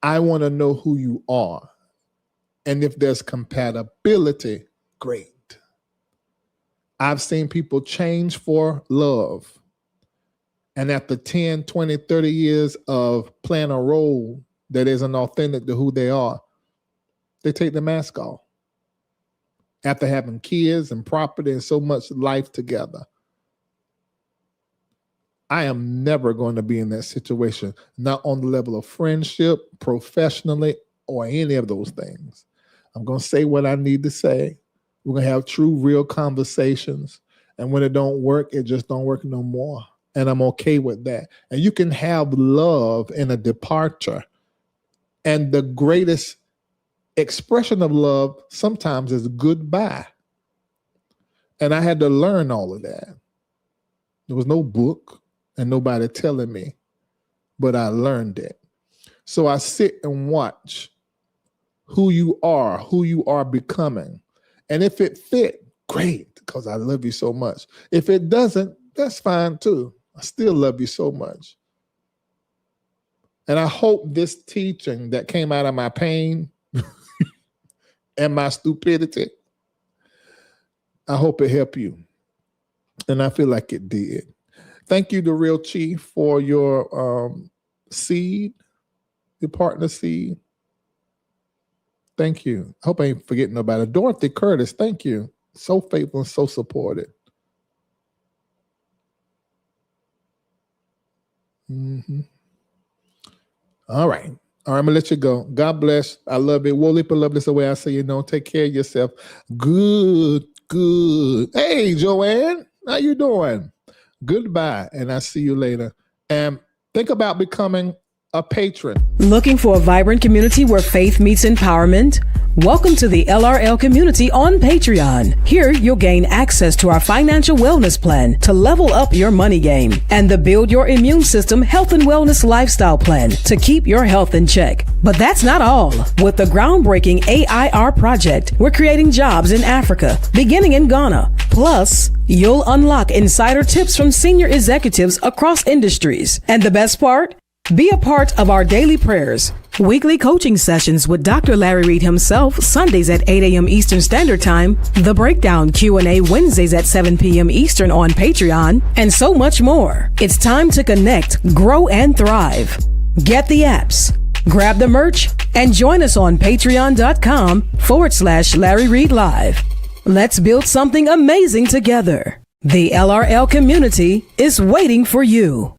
I want to know who you are. And if there's compatibility, great. I've seen people change for love. And after 10, 20, 30 years of playing a role that isn't authentic to who they are, they take the mask off. After having kids and property and so much life together. I am never going to be in that situation, not on the level of friendship, professionally, or any of those things. I'm going to say what I need to say. We're going to have true, real conversations. And when it don't work, it just don't work no more. And I'm okay with that. And you can have love in a departure. And the greatest expression of love sometimes is goodbye. And I had to learn all of that. There was no book and nobody telling me, but I learned it. So I sit and watch who you are becoming. And if it fit, great, because I love you so much. If it doesn't, that's fine too. I still love you so much. And I hope this teaching that came out of my pain and my stupidity, I hope it helped you. And I feel like it did. Thank you, The Real Chief, for your seed, your partner seed. Thank you. I hope I ain't forgetting about it. Dorothy Curtis, thank you. So faithful and so supported. Mm-hmm. All right. All right, I'm going to let you go. God bless. I love it. Woolip, I love this the way I say, take care of yourself. Good. Hey, Joanne, how you doing? Goodbye, and I'll see you later. And think about becoming a patron. Looking for a vibrant community where faith meets empowerment? Welcome to the LRL community on Patreon. Here, you'll gain access to our financial wellness plan to level up your money game and the Build Your Immune System Health and Wellness Lifestyle Plan to keep your health in check. But that's not all. With the groundbreaking AIR project, we're creating jobs in Africa, beginning in Ghana. Plus, you'll unlock insider tips from senior executives across industries. And the best part? Be a part of our daily prayers, weekly coaching sessions with Dr. Larry Reid himself, Sundays at 8 a.m. Eastern Standard Time, the Breakdown Q&A Wednesdays at 7 p.m. Eastern on Patreon, and so much more. It's time to connect, grow, and thrive. Get the apps, grab the merch, and join us on patreon.com/Larry Reid Live. Let's build something amazing together. The LRL community is waiting for you.